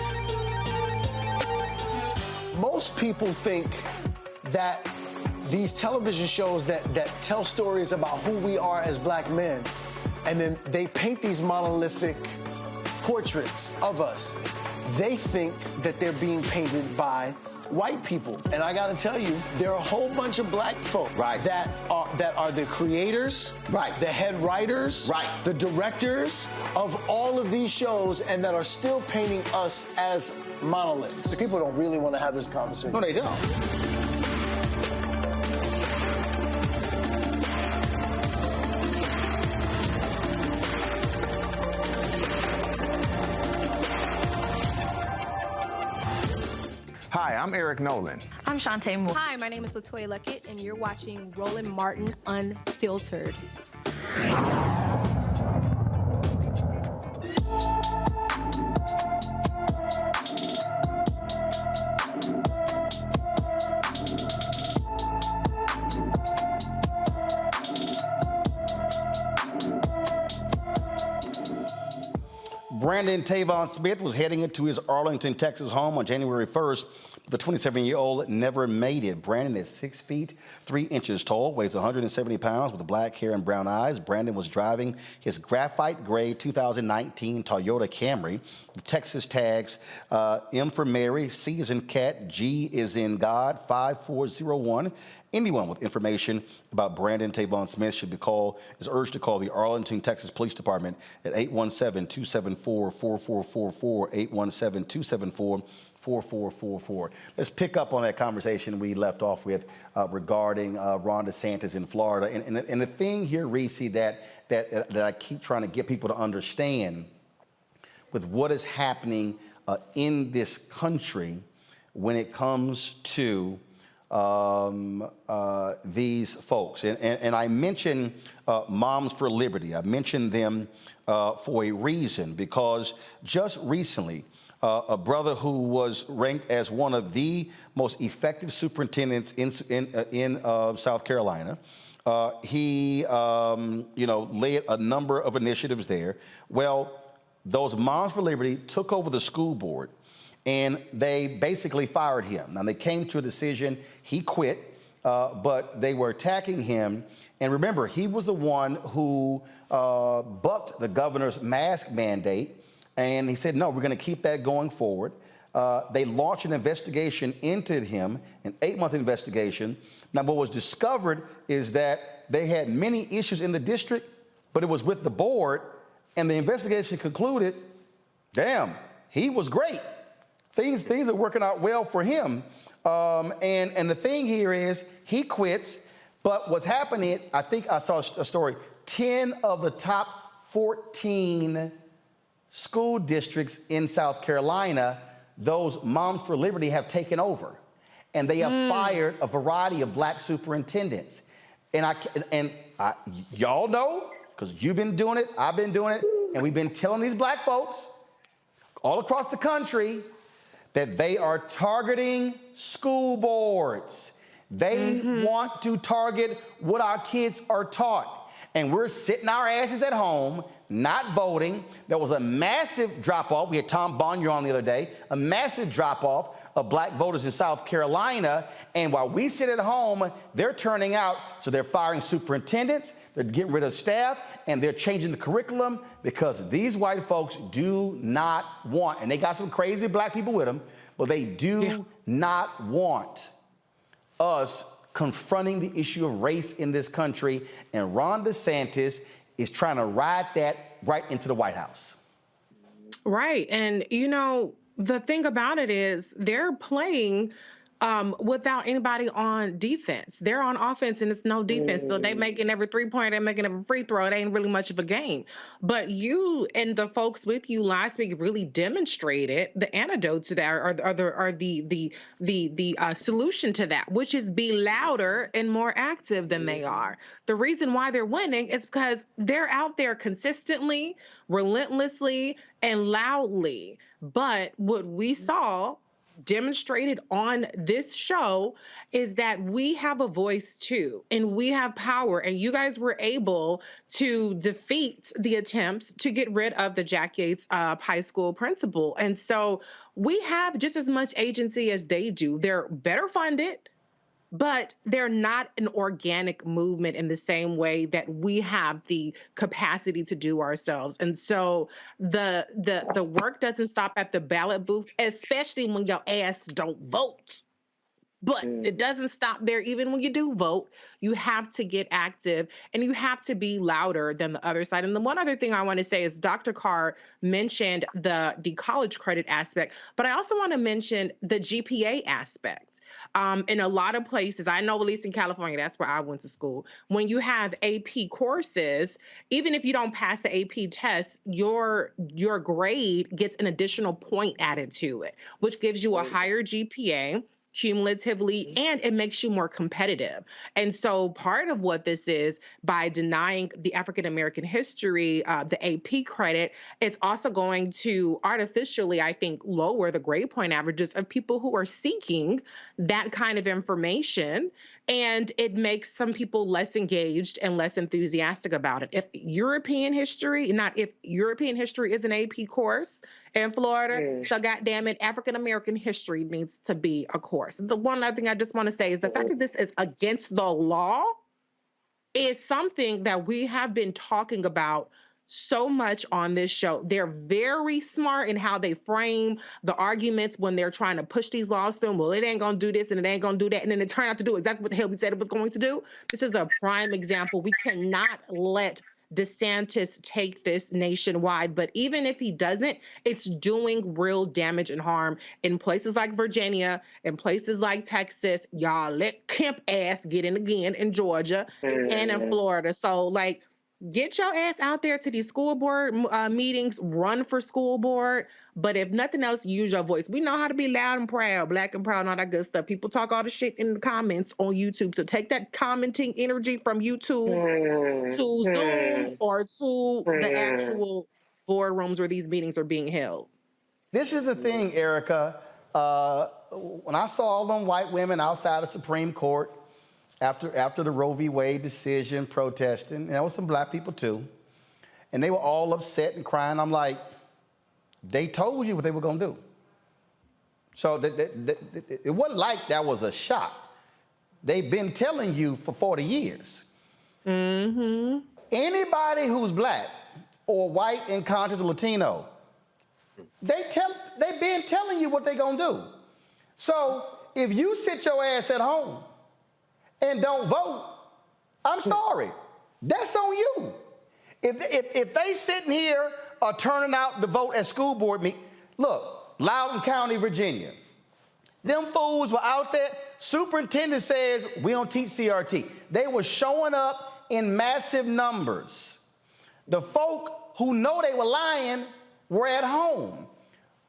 Most people think that these television shows that tell stories about who we are as black men, and then they paint these monolithic portraits of us. They think that they're being painted by white people. And I gotta tell you, there are a whole bunch of black folk that are the creators, the head writers, the directors of all of these shows, and that are still painting us as monoliths. The people don't really want to have this conversation. No, they don't. Hi, I'm Eric Nolan. I'm Shantae Moore. Hi, my name is LaToya Luckett, and you're watching Roland Martin Unfiltered. Brandon Tavon Smith was heading into his Arlington, Texas home on January 1st. The 27-year-old never made it. Brandon is 6 feet 3 inches tall, weighs 170 pounds, with black hair and brown eyes. Brandon was driving his graphite gray 2019 Toyota Camry with Texas tags M for Mary, C is in cat, G is in God, 5401. Anyone with information about Brandon Tavon Smith is urged to call the Arlington, Texas Police Department at 817-274-4444, 817-274-4444. Let's pick up on that conversation we left off with regarding Ron DeSantis in Florida. And the thing here, Reese, that I keep trying to get people to understand with what is happening in this country when it comes to these folks. And I mentioned Moms for Liberty. I mentioned them for a reason, because just recently, a brother who was ranked as one of the most effective superintendents in South Carolina, he led a number of initiatives there. Well, those Moms for Liberty took over the school board, and they basically fired him. Now, they came to a decision. He quit, but they were attacking him. And remember, he was the one who bucked the governor's mask mandate. And he said, no, we're going to keep that going forward. They launched an investigation into him, an 8-month investigation. Now, what was discovered is that they had many issues in the district, but it was with the board. And the investigation concluded, damn, he was great. Things are working out well for him. And the thing here is he quits. But what's happening, I think I saw a story, 10 of the top 14 school districts in South Carolina, those Moms for Liberty have taken over. And they have fired a variety of black superintendents. And y'all know, because you've been doing it, I've been doing it, and we've been telling these black folks all across the country that they are targeting school boards. They want to target what our kids are taught. And we're sitting our asses at home, not voting. There was a massive drop-off. We had Tom Bonnier on the other day, a massive drop-off of black voters in South Carolina. And while we sit at home, they're turning out. So they're firing superintendents, they're getting rid of staff, and they're changing the curriculum because these white folks do not want, and they got some crazy black people with them, but they do not want us confronting the issue of race in this country. And Ron DeSantis is trying to ride that right into the White House. Right. And, the thing about it is they're playing without anybody on defense. They're on offense and it's no defense. So they making every 3-pointer, they're making every free throw. It ain't really much of a game. But you and the folks with you last week really demonstrated the antidote to that, or the solution to that, which is be louder and more active than they are. The reason why they're winning is because they're out there consistently, relentlessly, and loudly. But what we saw demonstrated on this show is that we have a voice too, and we have power, and you guys were able to defeat the attempts to get rid of the Jack Yates high school principal. And so we have just as much agency as they do. They're better funded, but they're not an organic movement in the same way that we have the capacity to do ourselves. And so the work doesn't stop at the ballot booth, especially when your ass don't vote. But it doesn't stop there. Even when you do vote, you have to get active and you have to be louder than the other side. And the one other thing I want to say is Dr. Carr mentioned the college credit aspect, but I also want to mention the GPA aspect. In a lot of places, I know at least in California, that's where I went to school, when you have AP courses, even if you don't pass the AP test, your grade gets an additional point added to it, which gives you a higher GPA. cumulatively, and it makes you more competitive. And so part of what this is, by denying the African American history, the AP credit, it's also going to artificially, I think, lower the grade point averages of people who are seeking that kind of information. And it makes some people less engaged and less enthusiastic about it. If European history is an AP course in Florida, so goddamn it, African American history needs to be a course. The one other thing I just want to say is the fact that this is against the law is something that we have been talking about so much on this show. They're very smart in how they frame the arguments when they're trying to push these laws through. Well, it ain't gonna do this and it ain't gonna do that. And then it turned out to do exactly what the hell we said it was going to do. This is a prime example. We cannot let DeSantis take this nationwide, but even if he doesn't, it's doing real damage and harm in places like Virginia, in places like Texas. Y'all let Kemp ass get in again in Georgia and in Florida. So like, get your ass out there to these school board meetings, run for school board. But if nothing else, use your voice. We know how to be loud and proud, black and proud, and all that good stuff. People talk all the shit in the comments on YouTube. So take that commenting energy from YouTube to Zoom or to the actual boardrooms where these meetings are being held. This is the thing, Erica. When I saw all them white women outside the Supreme Court, after the Roe v. Wade decision, protesting, and there was some black people too, and they were all upset and crying. I'm like, they told you what they were gonna do. So it wasn't like that was a shock. They've been telling you for 40 years. Anybody who's black or white and conscious Latino, they've been telling you what they're gonna do. So if you sit your ass at home and don't vote, I'm sorry. That's on you. If they sitting here are turning out to vote at school board meeting, look, Loudoun County, Virginia, them fools were out there. Superintendent says we don't teach CRT. They were showing up in massive numbers. The folk who know they were lying were at home.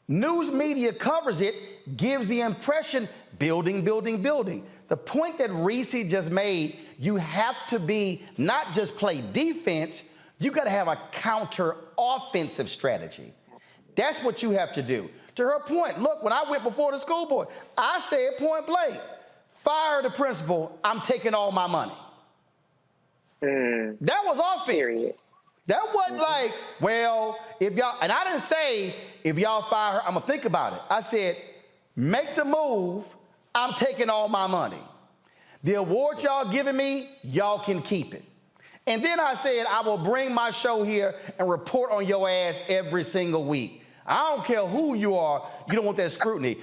News media covers it, gives the impression building, building, building. The point that Reese just made, you have to be not just play defense, you got to have a counter offensive strategy. That's what you have to do. To her point, look, when I went before the school board, I said point blank, fire the principal, I'm taking all my money. That was offense. That wasn't like, well, if y'all, and I didn't say, if y'all fire her, I'm gonna think about it. I said, make the move, I'm taking all my money. The award y'all giving me, y'all can keep it. And then I said, I will bring my show here and report on your ass every single week. I don't care who you are, you don't want that scrutiny.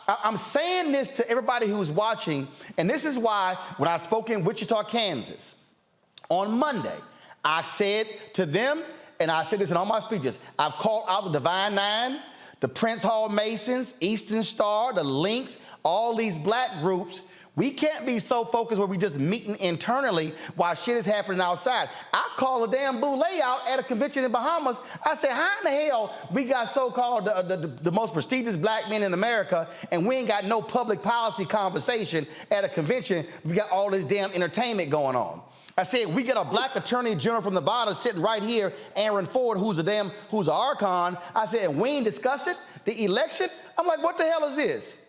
I'm saying this to everybody who's watching, and this is why when I spoke in Wichita, Kansas, on Monday, I said to them, and I said this in all my speeches, I've called out the Divine Nine, the Prince Hall Masons, Eastern Star, the Links, all these black groups. We can't be so focused where we just meeting internally while shit is happening outside. I called a damn boule out at a convention in Bahamas. I said, how in the hell we got so-called the most prestigious black men in America and we ain't got no public policy conversation at a convention? We got all this damn entertainment going on. I said, we got a black attorney general from Nevada sitting right here, Aaron Ford, who's an archon. I said, and we ain't discussing the election? I'm like, what the hell is this?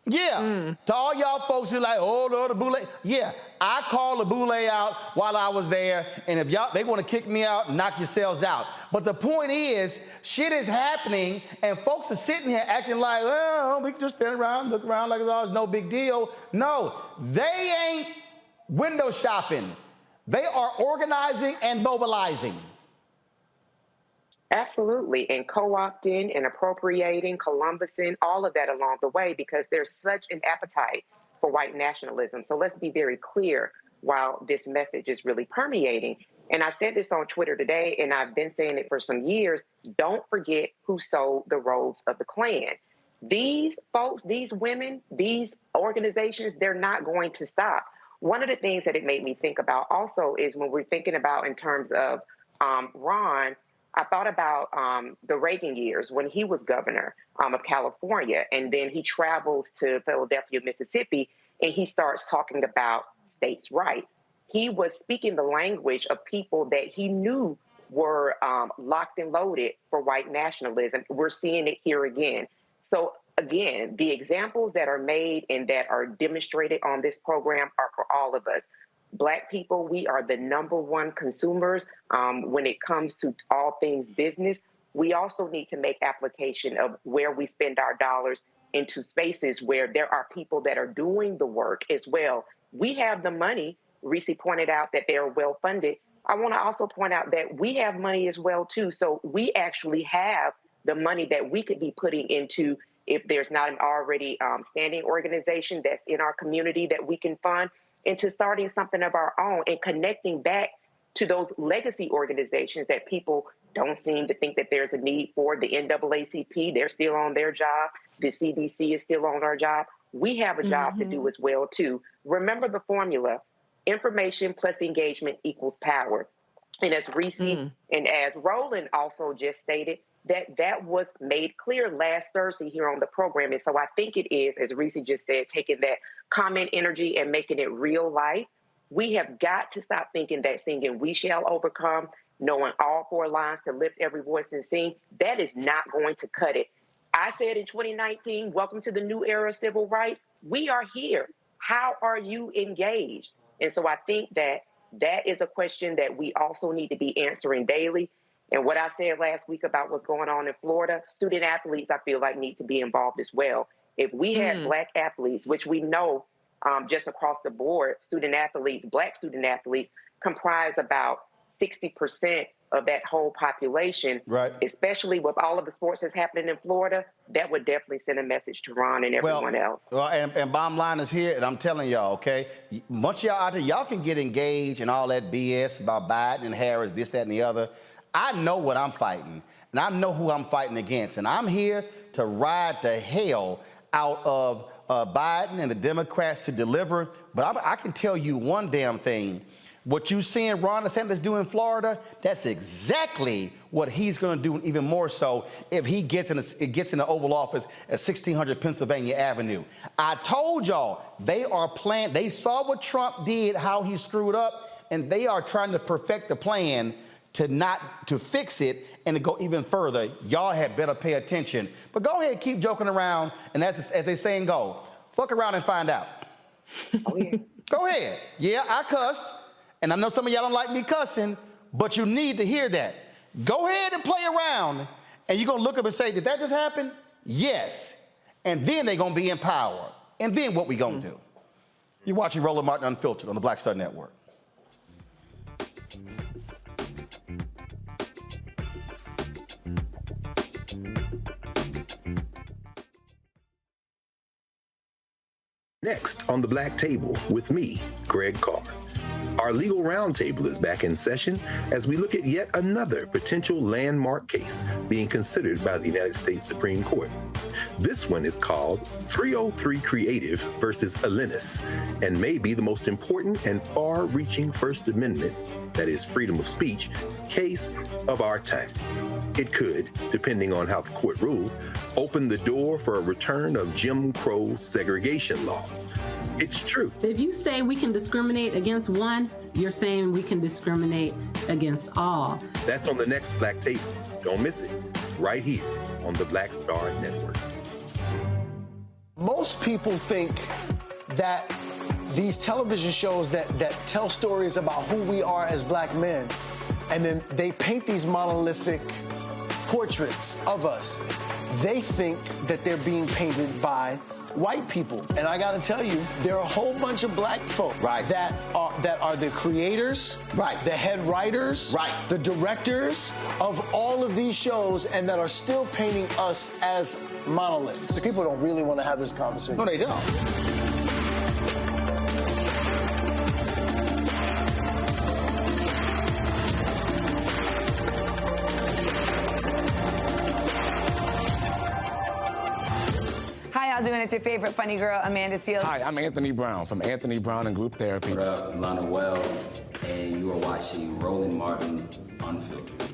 Yeah, to all y'all folks who like, oh, Lord, the boule. Yeah, I called the boule out while I was there, and if y'all, they want to kick me out, knock yourselves out. But the point is, shit is happening, and folks are sitting here acting like, well, we can just stand around, look around like it's always no big deal. No, they ain't window shopping. They are organizing and mobilizing. Absolutely, and co-opting and appropriating, Columbusing, all of that along the way, because there's such an appetite for white nationalism. So let's be very clear while this message is really permeating. And I said this on Twitter today, and I've been saying it for some years, don't forget who sold the robes of the Klan. These folks, these women, these organizations, they're not going to stop. One of the things that it made me think about also is when we're thinking about in terms of Ron, I thought about the Reagan years when he was governor of California, and then he travels to Philadelphia, Mississippi, and he starts talking about states' rights. He was speaking the language of people that he knew were locked and loaded for white nationalism. We're seeing it here again. So again, the examples that are made and that are demonstrated on this program are for all of us. Black people, we are the #1 consumers when it comes to all things business. We also need to make application of where we spend our dollars into spaces where there are people that are doing the work as well. We have the money. Reese pointed out that they are well funded. I want to also point out that we have money as well, too. So we actually have the money that we could be putting into, if there's not an already standing organization that's in our community that we can fund, into starting something of our own and connecting back to those legacy organizations that people don't seem to think that there's a need for. The NAACP, they're still on their job. The CDC is still on our job. We have a job to do as well, too. Remember the formula: information plus engagement equals power. And as Reese and as Roland also just stated, that was made clear last Thursday here on the program. And so I think it is, as Reese just said, taking that comment energy and making it real life. We have got to stop thinking that singing "We Shall Overcome," knowing all 4 lines to lift every voice and sing, that is not going to cut it. I said in 2019, welcome to the new era of civil rights. We are here. How are you engaged? And so I think that that is a question that we also need to be answering daily. And what I said last week about what's going on in Florida, student athletes, I feel like, need to be involved as well. If we had Black athletes, which we know just across the board, student athletes, Black student athletes comprise about 60% of that whole population, right? Especially with all of the sports that's happening in Florida, that would definitely send a message to Ron and everyone else. Well, and bottom line is here, and I'm telling y'all, okay, once y'all out there, y'all can get engaged in all that BS about Biden and Harris, this, that, and the other. I know what I'm fighting, and I know who I'm fighting against, and I'm here to ride the hell out of Biden and the Democrats to deliver. But I can tell you one damn thing. What you seeing Ron DeSantis do in Florida, that's exactly what he's going to do, even more so if he gets in the Oval Office at 1600 Pennsylvania Avenue. I told y'all, they are planning. They saw what Trump did, how he screwed up, and they are trying to perfect the plan to fix it and to go even further. Y'all had better pay attention. But go ahead, keep joking around, and as they saying go, fuck around and find out. Oh, yeah. Go ahead. Yeah, I cussed. And I know some of y'all don't like me cussing, but you need to hear that. Go ahead and play around, and you're going to look up and say, did that just happen? Yes. And then they're going to be in power. And then what we going to do? You're watching Roland Martin Unfiltered on the Black Star Network. Next on the Black Table with me, Greg Carr. Our legal roundtable is back in session as we look at yet another potential landmark case being considered by the United States Supreme Court. This one is called 303 Creative versus Alennis, and may be the most important and far-reaching First Amendment, that is freedom of speech, case of our time. It could, depending on how the court rules, open the door for a return of Jim Crow segregation laws. It's true. If you say we can discriminate against one, you're saying we can discriminate against all. That's on the next Black Table. Don't miss it. Right here on the Black Star Network. Most people think that these television shows that tell stories about who we are as black men, and then they paint these monolithic portraits of us. They think that they're being painted by white people. And I gotta tell you, there are a whole bunch of black folk that are the creators, the head writers, the directors of all of these shows, and that are still painting us as monoliths. The people don't really want to have this conversation. No, they don't. How y'all doing? It's your favorite funny girl, Amanda Seals. Hi, I'm Anthony Brown from Anthony Brown and Group Therapy. What up, Lana Well, and you are watching Roland Martin Unfiltered.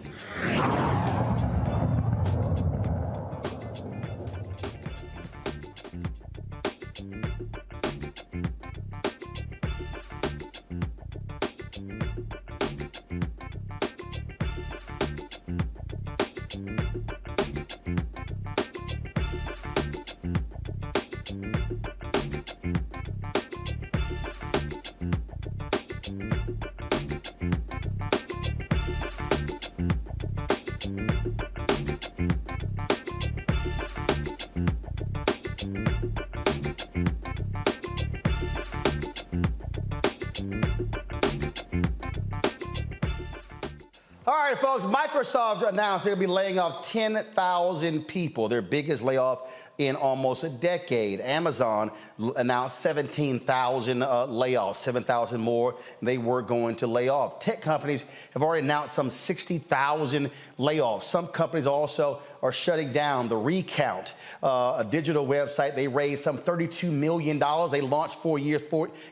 All right, folks, Microsoft announced they'll be laying off 10,000 people, their biggest layoff in almost a decade. Amazon announced 17,000 layoffs, 7,000 more they were going to lay off. Tech companies have already announced some 60,000 layoffs. Some companies also are shutting down. The Recount, a digital website, they raised some $32 million. They launched 4 years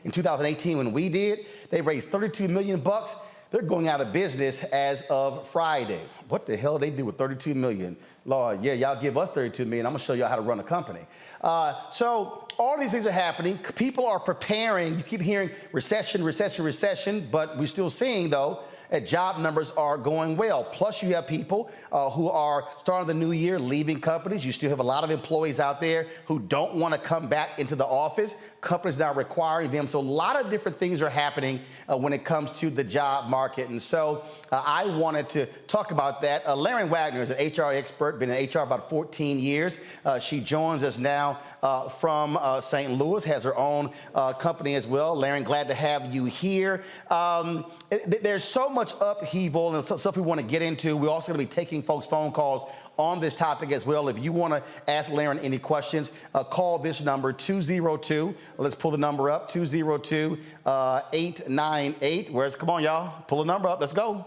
in 2018 when we did. They raised $32 million bucks. They're going out of business as of Friday. What the hell they do with $32 million? Lord, yeah, y'all give us $32 million. I'm gonna show y'all how to run a company. So all these things are happening. People are preparing. You keep hearing recession, recession, recession, but we're still seeing, though, that job numbers are going well. Plus, you have people who are starting the new year leaving companies. You still have a lot of employees out there who don't want to come back into the office. Companies now requiring them. So a lot of different things are happening when it comes to the job market. And so I wanted to talk about that. Laren Wagner is an HR expert, been in HR about 14 years. She joins us now from St. Louis, has her own company as well. Laren, glad to have you here. There's so much upheaval and stuff we want to get into. We're also going to be taking folks' phone calls on this topic as well. If you want to ask Laren any questions, call this number, 202. Let's pull the number up, 202-898. Come on, y'all. Pull the number up. Let's go.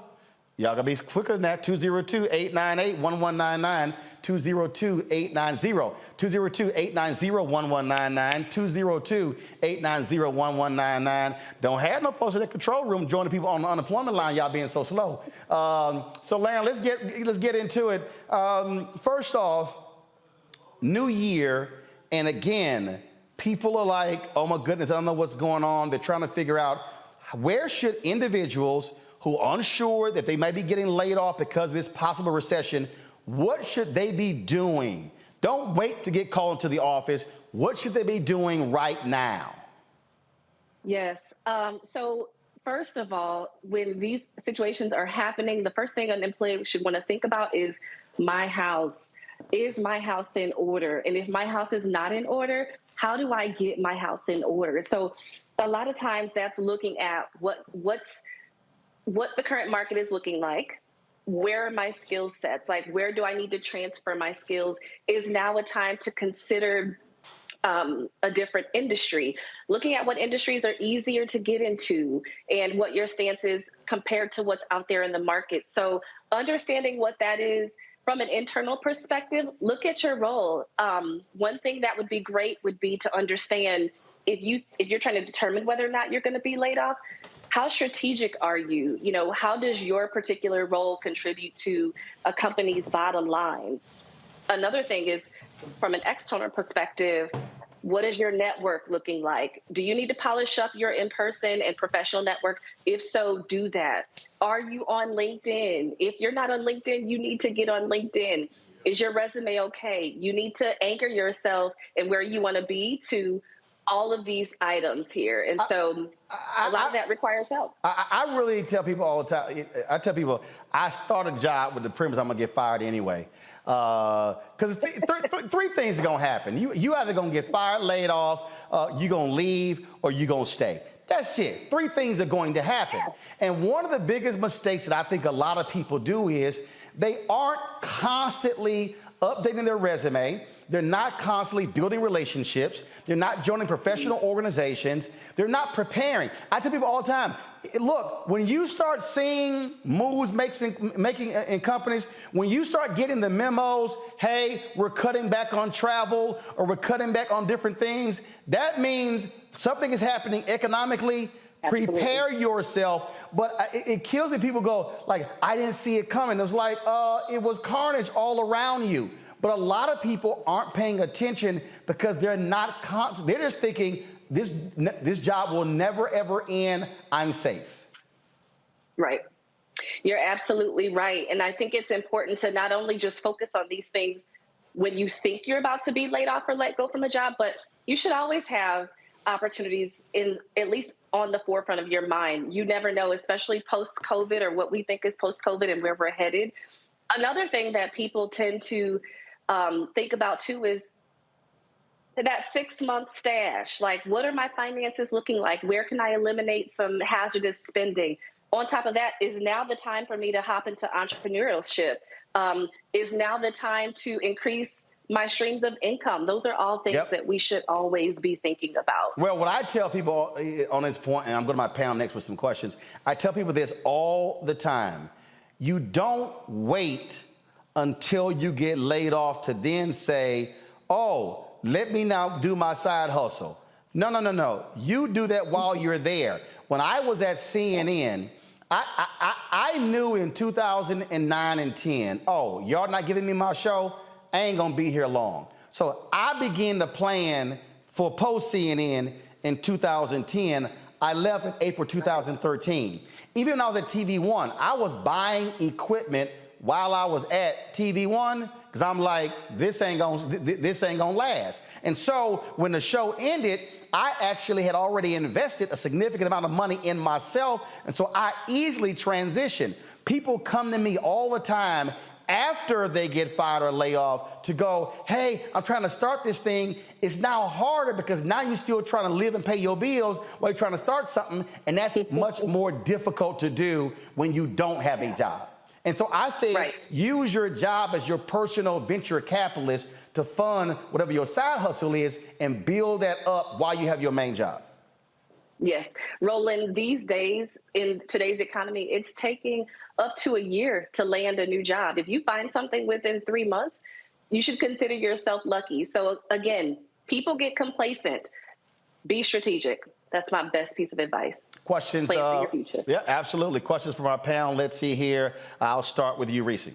Y'all gotta be quicker than that. 202-898-1199. 202-890. 202-890-1199. 202-890-1199. Don't have no folks in the control room joining people on the unemployment line. Y'all being so slow. So, Laren, let's get into it. First off, New Year, and again, people are like, oh my goodness, I don't know what's going on. They're trying to figure out where should individuals who are unsure that they might be getting laid off because of this possible recession, what should they be doing? Don't wait to get called into the office. What should they be doing right now? Yes. So first of all, when these situations are happening, the first thing an employee should want to think about is my house. Is my house in order? And if my house is not in order, how do I get my house in order? So a lot of times that's looking at what the current market is looking like. Where are my skill sets? Like, where do I need to transfer my skills? Is now a time to consider a different industry? Looking at what industries are easier to get into and what your stance is compared to what's out there in the market. So understanding what that is from an internal perspective, look at your role. One thing that would be great would be to understand if you're trying to determine whether or not you're going to be laid off, how strategic are you? You know, how does your particular role contribute to a company's bottom line? Another thing is, from an external perspective, what is your network looking like? Do you need to polish up your in-person and professional network? If so, do that. Are you on LinkedIn? If you're not on LinkedIn, you need to get on LinkedIn. Is your resume okay? You need to anchor yourself and where you want to be to all of these items here. And so a lot of that requires help. I really tell people all the time, I tell people, I start a job with the premise I'm gonna get fired anyway. Because three things are gonna happen. You either gonna get fired, laid off, you're gonna leave, or you're gonna stay. That's it. Three things are going to happen. And one of the biggest mistakes that I think a lot of people do is they aren't constantly updating their resume. They're not constantly building relationships. They're not joining professional organizations. They're not preparing. I tell people all the time, look, when you start seeing moves making in companies, when you start getting the memos, hey, we're cutting back on travel or we're cutting back on different things, that means something is happening economically, Prepare yourself. But it kills me. People go like, I didn't see it coming. It was like, it was carnage all around you. But a lot of people aren't paying attention because they're not they're just thinking this job will never, ever end. I'm safe. Right. You're absolutely right. And I think it's important to not only just focus on these things when you think you're about to be laid off or let go from a job, but you should always have opportunities in at least on the forefront of your mind. You never know, especially post-COVID or what we think is post-COVID and where we're headed. Another thing that people tend to think about too is that 6-month stash. Like, what are my finances looking like? Where can I eliminate some hazardous spending? On top of that, is now the time for me to hop into entrepreneurship? Is now the time to increase my streams of income? Those are all things that we should always be thinking about. Well, what I tell people on this point, and I'm going to my panel next with some questions, I tell people this all the time. You don't wait until you get laid off to then say, oh, let me now do my side hustle. No. You do that while you're there. When I was at CNN, I knew in 2009 and 10, oh, y'all not giving me my show? I ain't gonna be here long. So I began to plan for post-CNN in 2010. I left in April 2013. Even when I was at TV One, I was buying equipment while I was at TV One, because I'm like, this ain't gonna last. And so when the show ended, I actually had already invested a significant amount of money in myself, and so I easily transitioned. People come to me all the time after they get fired or lay off to go, hey, I'm trying to start this thing. It's now harder because now you're still trying to live and pay your bills while you're trying to start something, and that's much more difficult to do when you don't have a job. And so I say, use your job as your personal venture capitalist to fund whatever your side hustle is and build that up while you have your main job. Yes. Roland, these days in today's economy, it's taking up to a year to land a new job. If you find something within 3 months, you should consider yourself lucky. So again, people get complacent. Be strategic. That's my best piece of advice. Questions? Plan for your future. Yeah, absolutely. Questions from our panel. Let's see here. I'll start with you, Reese.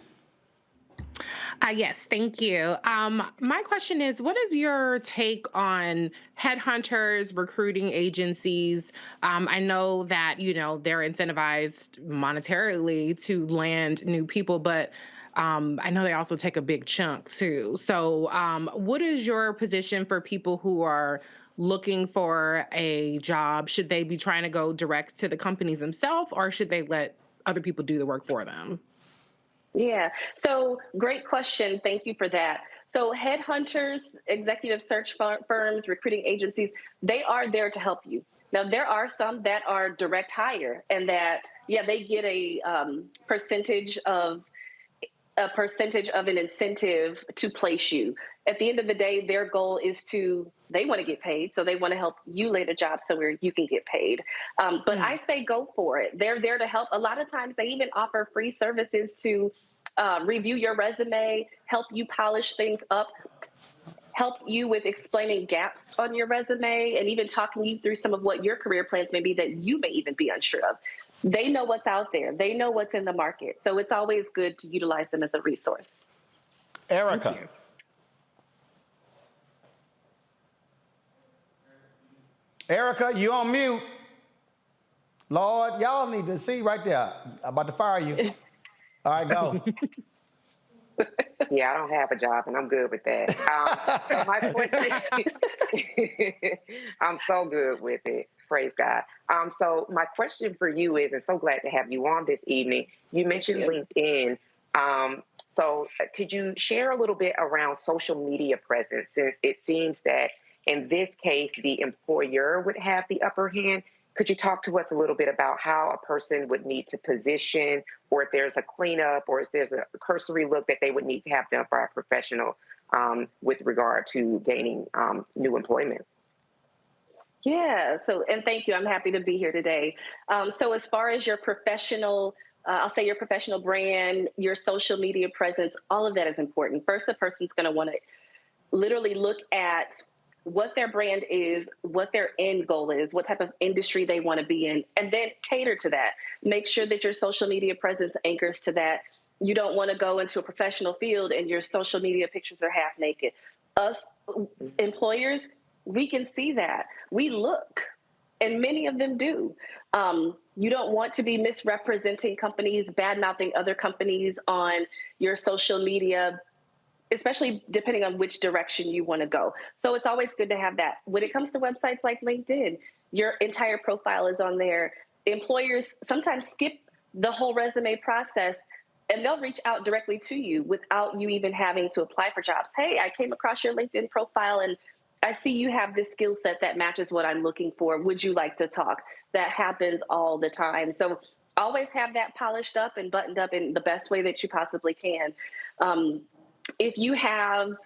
Yes, thank you. My question is, what is your take on headhunters, recruiting agencies? I know that, they're incentivized monetarily to land new people, but I know they also take a big chunk too. So what is your position for people who are looking for a job? Should they be trying to go direct to the companies themselves, or should they let other people do the work for them? Yeah, so great question. Thank you for that. So headhunters, executive search firms, recruiting agencies, they are there to help you. Now, there are some that are direct hire and that, they get a percentage of an incentive to place you. At the end of the day, their goal is they want to get paid, so they want to help you land a job somewhere you can get paid. But I say go for it. They're there to help. A lot of times they even offer free services to review your resume, help you polish things up, help you with explaining gaps on your resume, and even talking you through some of what your career plans may be that you may even be unsure of. They know what's out there. They know what's in the market. So it's always good to utilize them as a resource. Erica. Erica, you on mute. Lord, y'all need to see right there. I'm about to fire you. All right, go. Yeah, I don't have a job, and I'm good with that. My question, I'm so good with it. Praise God. So my question for you is, and so glad to have you on this evening. You mentioned LinkedIn. So could you share a little bit around social media presence, since it seems that in this case, the employer would have the upper hand? Could you talk to us a little bit about how a person would need to position, or if there's a cleanup, or if there's a cursory look that they would need to have done for a professional with regard to gaining new employment? Yeah, and thank you. I'm happy to be here today. So as far as your professional, I'll say your professional brand, your social media presence, all of that is important. First, the person's going to want to literally look at what their brand is, what their end goal is, what type of industry they want to be in, and then cater to that. Make sure that your social media presence anchors to that. You don't want to go into a professional field and your social media pictures are half naked. Us employers, we can see that. We look, and many of them do. You don't want to be misrepresenting companies, bad-mouthing other companies on your social media, especially depending on which direction you want to go. So it's always good to have that. When it comes to websites like LinkedIn, your entire profile is on there. Employers sometimes skip the whole resume process, and they'll reach out directly to you without you even having to apply for jobs. Hey, I came across your LinkedIn profile and I see you have this skill set that matches what I'm looking for. Would you like to talk? That happens all the time. So always have that polished up and buttoned up in the best way that you possibly can. If you have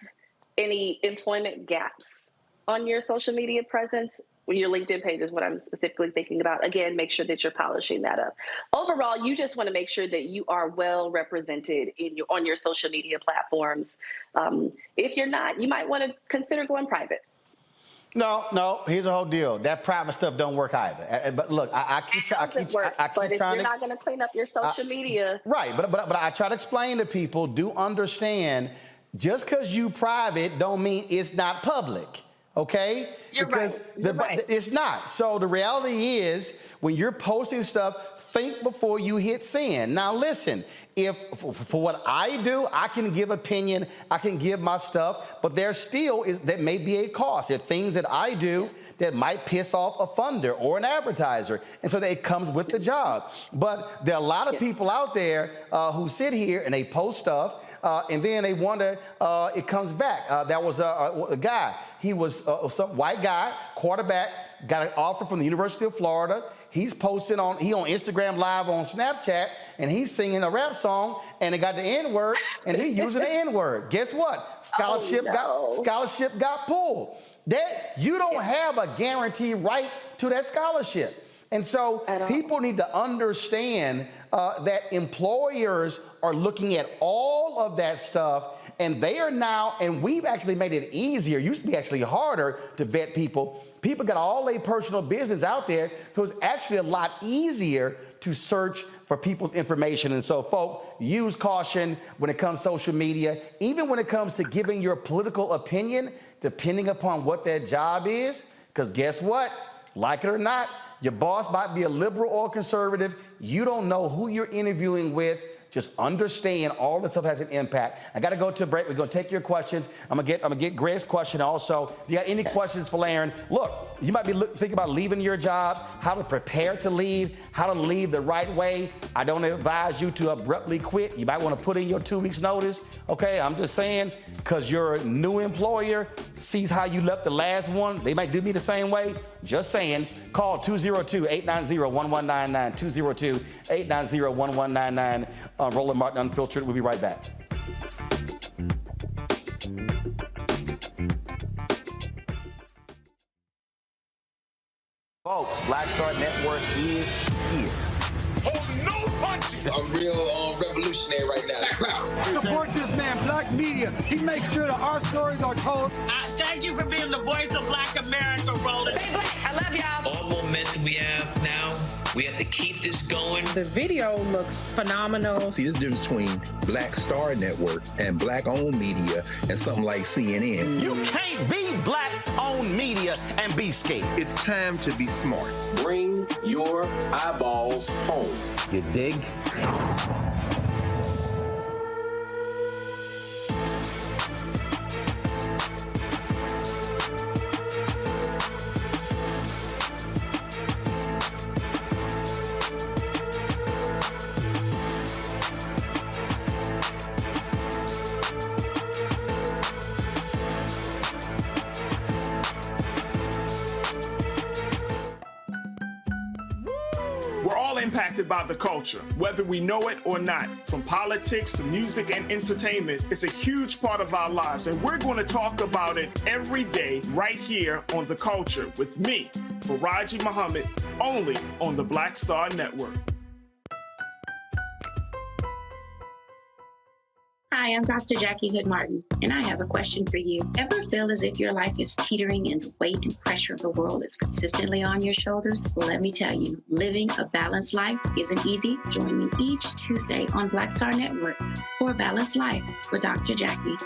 any employment gaps on your social media presence, your LinkedIn page is what I'm specifically thinking about. Again, make sure that you're polishing that up. Overall, you just want to make sure that you are well represented on your social media platforms. If you're not, you might want to consider going private. No, here's the whole deal. That private stuff don't work either. But look, I keep trying But if you're not going to clean up your social media. Right, but I try to explain to people, do understand, just because you private don't mean it's not public. Okay? You're right. It's not. So the reality is, when you're posting stuff, think before you hit send. Now listen, if for what I do, I can give opinion, I can give my stuff, but there may be a cost. There are things that I do that might piss off a funder or an advertiser, and so it comes with the job. But there are a lot of people out there who sit here and they post stuff, and then they wonder, it comes back. There was a guy, he was some white guy, quarterback, got an offer from the University of Florida. He's posting on Instagram Live on Snapchat, and he's singing a rap song, and it got the N-word, and he's using the N-word. Guess what? Scholarship got pulled. You don't have a guaranteed right to that scholarship. And so people need to understand that employers are looking at all of that stuff, and they are now, and we've actually made it easier. It used to be actually harder to vet people. People got all their personal business out there, so it's actually a lot easier to search for people's information. And so, folk, use caution when it comes to social media, even when it comes to giving your political opinion, depending upon what that job is, because guess what? Like it or not, your boss might be a liberal or conservative. You don't know who you're interviewing with. Just understand all that stuff has an impact. I got to go to a break. We're going to take your questions. I'm gonna get Greg's question also. If you got any questions for Laren, look, you might be thinking about leaving your job, how to prepare to leave, how to leave the right way. I don't advise you to abruptly quit. You might want to put in your 2 weeks notice. Okay, I'm just saying, because your new employer sees how you left the last one. They might do me the same way. Just saying. Call 202-890-1199, 202-890-1199. Roland Martin Unfiltered. We'll be right back. Folks, Black Star Network is here. Hold no punches. I'm real revolutionary right now. Support this man, Black Media. He makes sure that our stories are told. Thank you for being the voice of Black America, Roland. Stay black. I love y'all. All momentum we have now, we have to keep this going. The video looks phenomenal. See, this difference between Black Star Network and Black-owned media and something like CNN. You can't be Black-owned media and be scared. It's time to be smart. Bring your eyeballs home. You dig? We're all impacted by the culture, whether we know it or not. From politics to music and entertainment, it's a huge part of our lives, and we're going to talk about it every day right here on The Culture with me, Faraji Muhammad, only on the Black Star Network. Hi, I'm Dr. Jackie Hood Martin, and I have a question for you. Ever feel as if your life is teetering and the weight and pressure of the world is consistently on your shoulders? Well, let me tell you, living a balanced life isn't easy. Join me each Tuesday on Black Star Network for A Balanced Life with Dr. Jackie.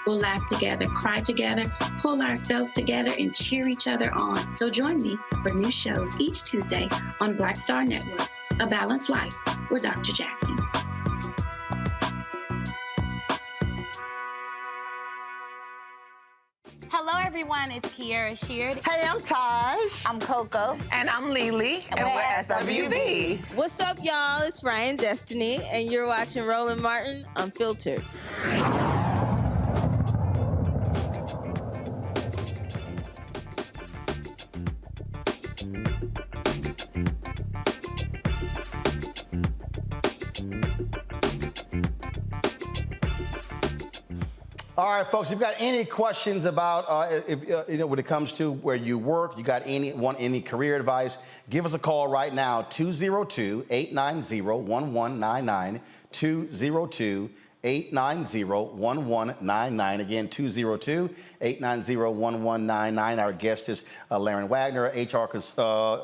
We'll laugh together, cry together, pull ourselves together, and cheer each other on. So join me for new shows each Tuesday on Black Star Network, A Balanced Life with Dr. Jackie. Hello, everyone. It's Kiara Sheard. Hey, I'm Taj. I'm Coco. And I'm Lily. And we're SWV. What's up, y'all? It's Ryan Destiny, and you're watching Roland Martin Unfiltered. All right, folks, if you've got any questions about, when it comes to where you work, you got any career advice, give us a call right now, 202-890-1199, 202-890-1199. Again, 202-890-1199. Our guest is Laren Wagner, HR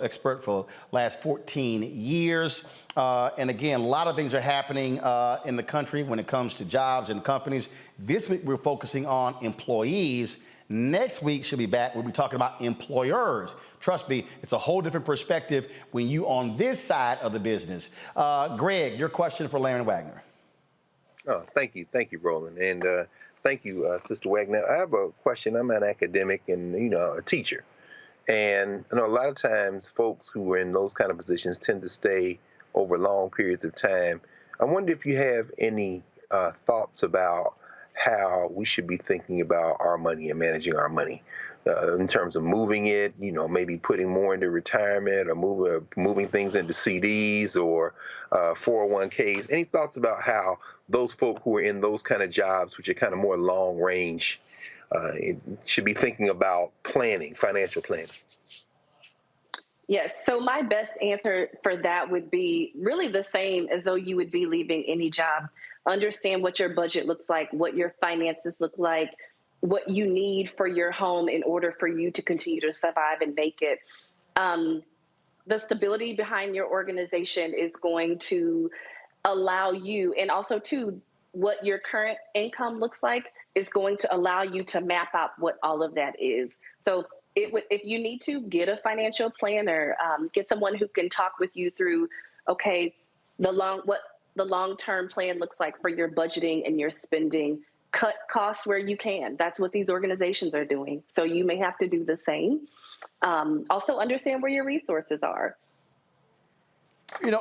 expert for the last 14 years. And again, a lot of things are happening in the country when it comes to jobs and companies. This week, we're focusing on employees. Next week, she'll be back. We'll be talking about employers. Trust me, it's a whole different perspective when you on this side of the business. Greg, your question for Laren Wagner. Oh, thank you, Roland, and thank you, Sister Wagner. I have a question. I'm an academic and a teacher, and a lot of times folks who are in those kind of positions tend to stay over long periods of time. I wonder if you have any thoughts about how we should be thinking about our money and managing our money. In terms of moving it, maybe putting more into retirement or moving things into CDs or 401ks. Any thoughts about how those folk who are in those kind of jobs, which are kind of more long range, should be thinking about planning, financial planning? Yes. So my best answer for that would be really the same as though you would be leaving any job. Understand what your budget looks like, what your finances look like, what you need for your home in order for you to continue to survive and make it. The stability behind your organization is going to allow you, and also too, what your current income looks like is going to allow you to map out what all of that is. So if you need to, get a financial planner, get someone who can talk with you through, okay, what the long-term plan looks like for your budgeting and your spending. Cut costs where you can. That's what these organizations are doing. So you may have to do the same. Also understand where your resources are.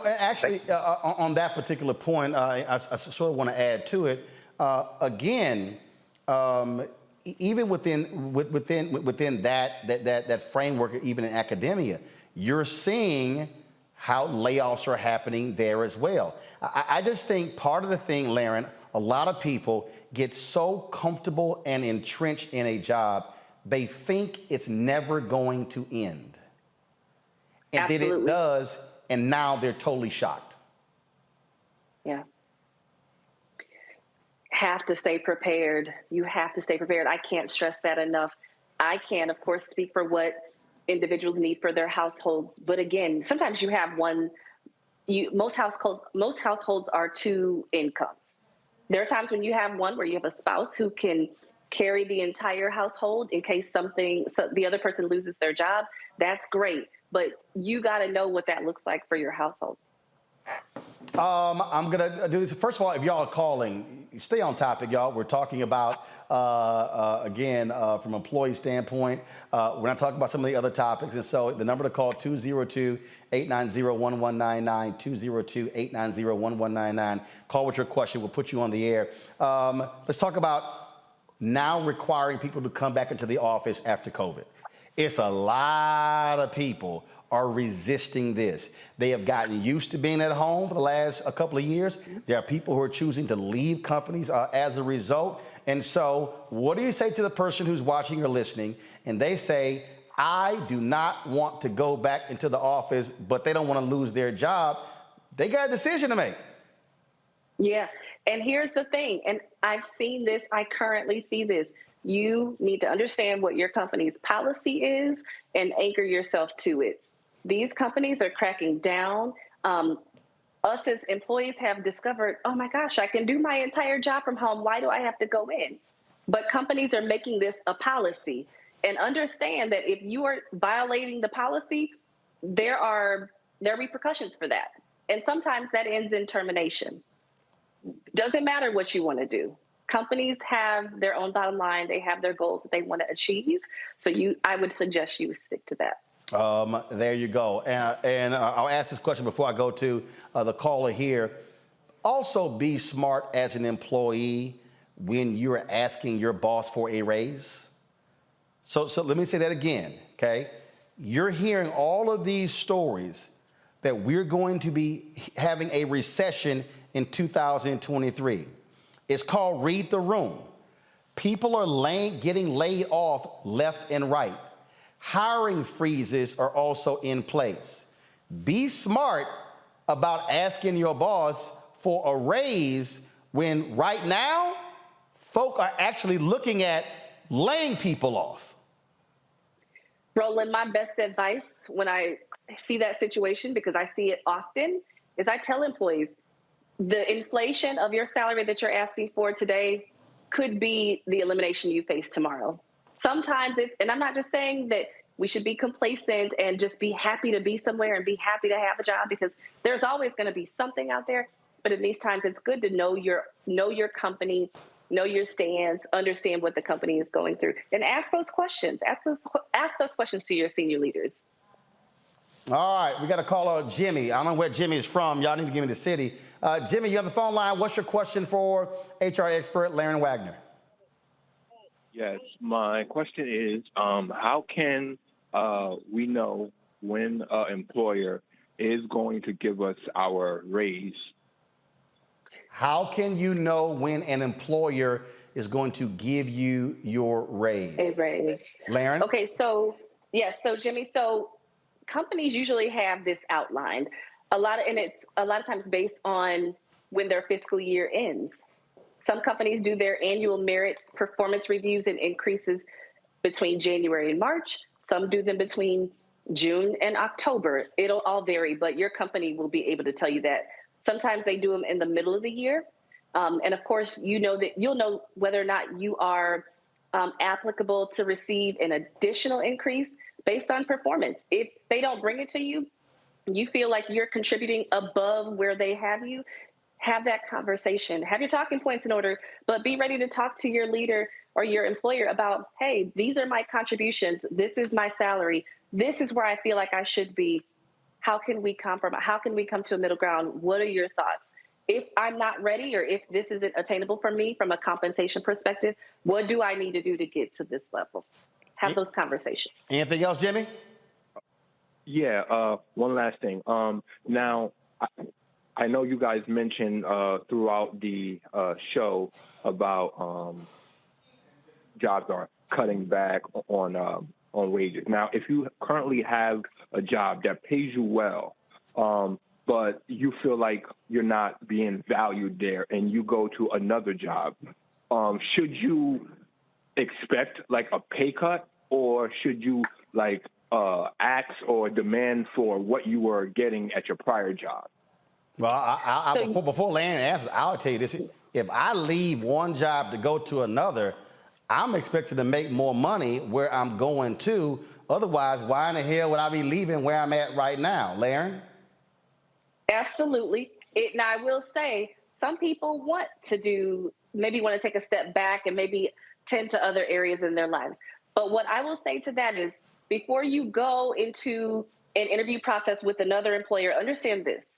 Actually, on that particular point, I sort of want to add to it. Again, even within that framework, even in academia, you're seeing how layoffs are happening there as well. I just think part of the thing, Laren, a lot of people get so comfortable and entrenched in a job, they think it's never going to end. And Absolutely. then it does, and now they're totally shocked. Yeah. Have to stay prepared. You have to stay prepared. I can't stress that enough. I can, of course, speak for what individuals need for their households. But again, sometimes you have most households are two incomes. There are times when you have one where you have a spouse who can carry the entire household in case so the other person loses their job. That's great. But you got to know what that looks like for your household. I'm going to do this. First of all, if y'all are calling, stay on topic, y'all. We're talking about, again, from an employee standpoint. We're not talking about some of the other topics. And so the number to call, 202-890-1199, 202-890-1199. Call with your question. We'll put you on the air. Let's talk about now requiring people to come back into the office after COVID. It's a lot of people are resisting this. They have gotten used to being at home for the last couple of years. There are people who are choosing to leave companies as a result. And so what do you say to the person who's watching or listening and they say, I do not want to go back into the office, but they don't want to lose their job? They got a decision to make. Yeah. And here's the thing, and I've seen this, I currently see this. You need to understand what your company's policy is and anchor yourself to it. These companies are cracking down. Us as employees have discovered, oh my gosh, I can do my entire job from home. Why do I have to go in? But companies are making this a policy. And understand that if you are violating the policy, there are repercussions for that. And sometimes that ends in termination. Doesn't matter what you want to do. Companies have their own bottom line. They have their goals that they want to achieve. So I would suggest you stick to that. There you go. And I'll ask this question before I go to the caller here. Also, be smart as an employee when you're asking your boss for a raise. So let me say that again, okay? You're hearing all of these stories that we're going to be having a recession in 2023. It's called Read the Room. People are getting laid off left and right. Hiring freezes are also in place. Be smart about asking your boss for a raise when right now, folk are actually looking at laying people off. Roland, my best advice when I see that situation, because I see it often, is I tell employees, the inflation of your salary that you're asking for today could be the elimination you face tomorrow. Sometimes and I'm not just saying that we should be complacent and just be happy to be somewhere and be happy to have a job, because there's always going to be something out there. But in these times, it's good to know your company, know your stance, understand what the company is going through, and ask those questions. Ask those questions to your senior leaders. All right, we got a caller, Jimmy. I don't know where Jimmy is from. Y'all need to give me the city. Jimmy, you have the phone line. What's your question for HR expert Laren Wagner? Yes, my question is, how can we know when an employer is going to give us our raise? How can you know when an employer is going to give you your raise? A raise. Laren? Okay, so Jimmy, companies usually have this outlined. It's a lot of times based on when their fiscal year ends. Some companies do their annual merit performance reviews and increases between January and March. Some do them between June and October. It'll all vary, but your company will be able to tell you that. Sometimes they do them in the middle of the year. And of course, you'll know whether or not you are applicable to receive an additional increase based on performance. If they don't bring it to you, you feel like you're contributing above where they have you, have that conversation, have your talking points in order, but be ready to talk to your leader or your employer about, hey, these are my contributions. This is my salary. This is where I feel like I should be. How can we compromise? How can we come to a middle ground? What are your thoughts? If I'm not ready, or if this isn't attainable for me from a compensation perspective, what do I need to do to get to this level? Have those conversations. Anything else, Jimmy? Yeah, one last thing. Now, I know you guys mentioned throughout the show about jobs are cutting back on wages. Now, if you currently have a job that pays you well, but you feel like you're not being valued there and you go to another job, should you expect like a pay cut, or should you like ask or demand for what you were getting at your prior job? Well, before Laren answers, I'll tell you this. If I leave one job to go to another, I'm expected to make more money where I'm going to. Otherwise, why in the hell would I be leaving where I'm at right now? Laren? Absolutely. Now, I will say some people want to take a step back and maybe tend to other areas in their lives. But what I will say to that is, before you go into an interview process with another employer, understand this.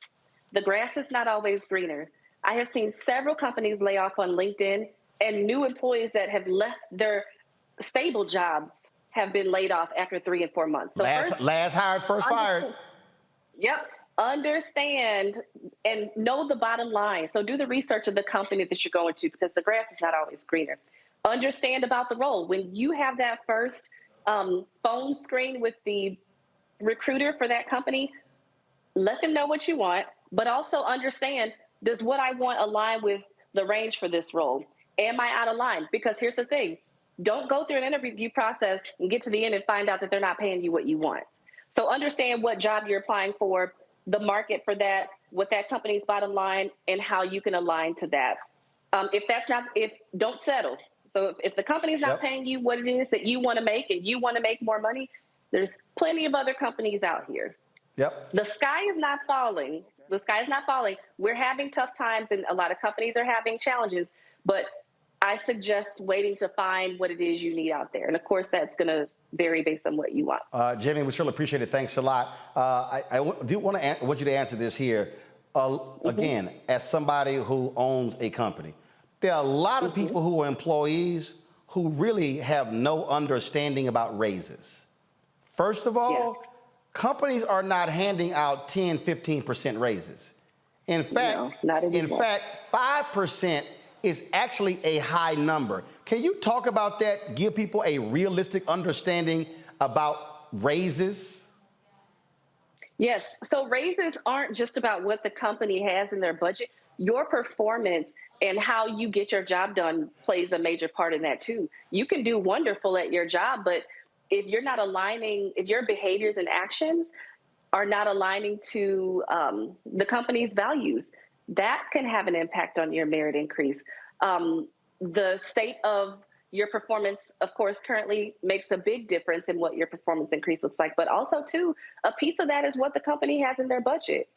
The grass is not always greener. I have seen several companies lay off on LinkedIn, and new employees that have left their stable jobs have been laid off after 3 and 4 months. So last hired, first fired. Yep. Understand and know the bottom line. So do the research of the company that you're going to, because the grass is not always greener. Understand about the role. When you have that first phone screen with the recruiter for that company, let them know what you want, but also understand Does what I want align with the range for this role? Am I out of line? Because here's the thing. Don't go through an interview process and get to the end and find out that they're not paying you what you want. So understand what job you're applying for, the market for that, what that company's bottom line, and how you can align to that. Don't settle. So if the company's not paying you what it is that you want to make and you want to make more money, there's plenty of other companies out here. Yep. The sky is not falling. The sky is not falling. We're having tough times and a lot of companies are having challenges, but I suggest waiting to find what it is you need out there. And of course, that's going to vary based on what you want. Jamie, we surely appreciate it. Thanks a lot. I want you to answer this here. Again, as somebody who owns a company, there are a lot of people who are employees who really have no understanding about raises. First of all, companies are not handing out 10, 15% raises. In fact, 5% is actually a high number. Can you talk about that? Give people a realistic understanding about raises? Yes. So raises aren't just about what the company has in their budget. Your performance and how you get your job done plays a major part in that too. You can do wonderful at your job, but if you're not aligning, if your behaviors and actions are not aligning to the company's values, that can have an impact on your merit increase. The state of your performance, of course, currently makes a big difference in what your performance increase looks like. But also, too, a piece of that is what the company has in their budget.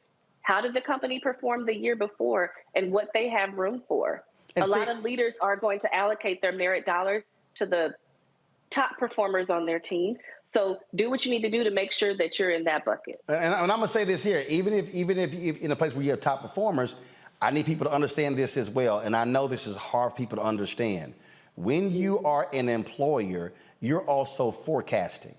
How did the company perform the year before and what they have room for? A lot of leaders are going to allocate their merit dollars to the top performers on their team. So do what you need to do to make sure that you're in that bucket. And I'm going to say this here, even if in a place where you have top performers, I need people to understand this as well. And I know this is hard for people to understand. When you are an employer, you're also forecasting.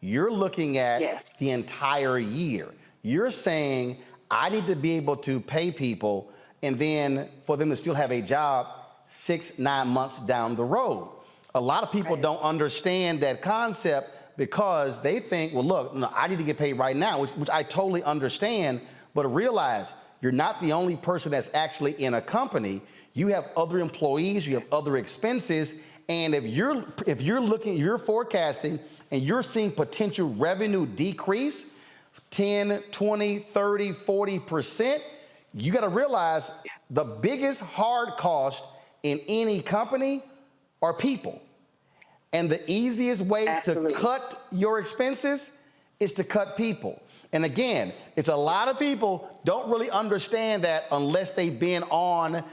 You're looking at the entire year. You're saying, I need to be able to pay people and then for them to still have a job 6-9 months down the road. A lot of people don't understand that concept because they think, well, look, I need to get paid right now, which I totally understand, but realize you're not the only person that's actually in a company. You have other employees, you have other expenses, and if you're forecasting and you're seeing potential revenue decrease 10, 20, 30, 40%, you got to realize the biggest hard cost in any company are people. And the easiest way to cut your expenses is to cut people. And again, it's a lot of people don't really understand that unless they've been on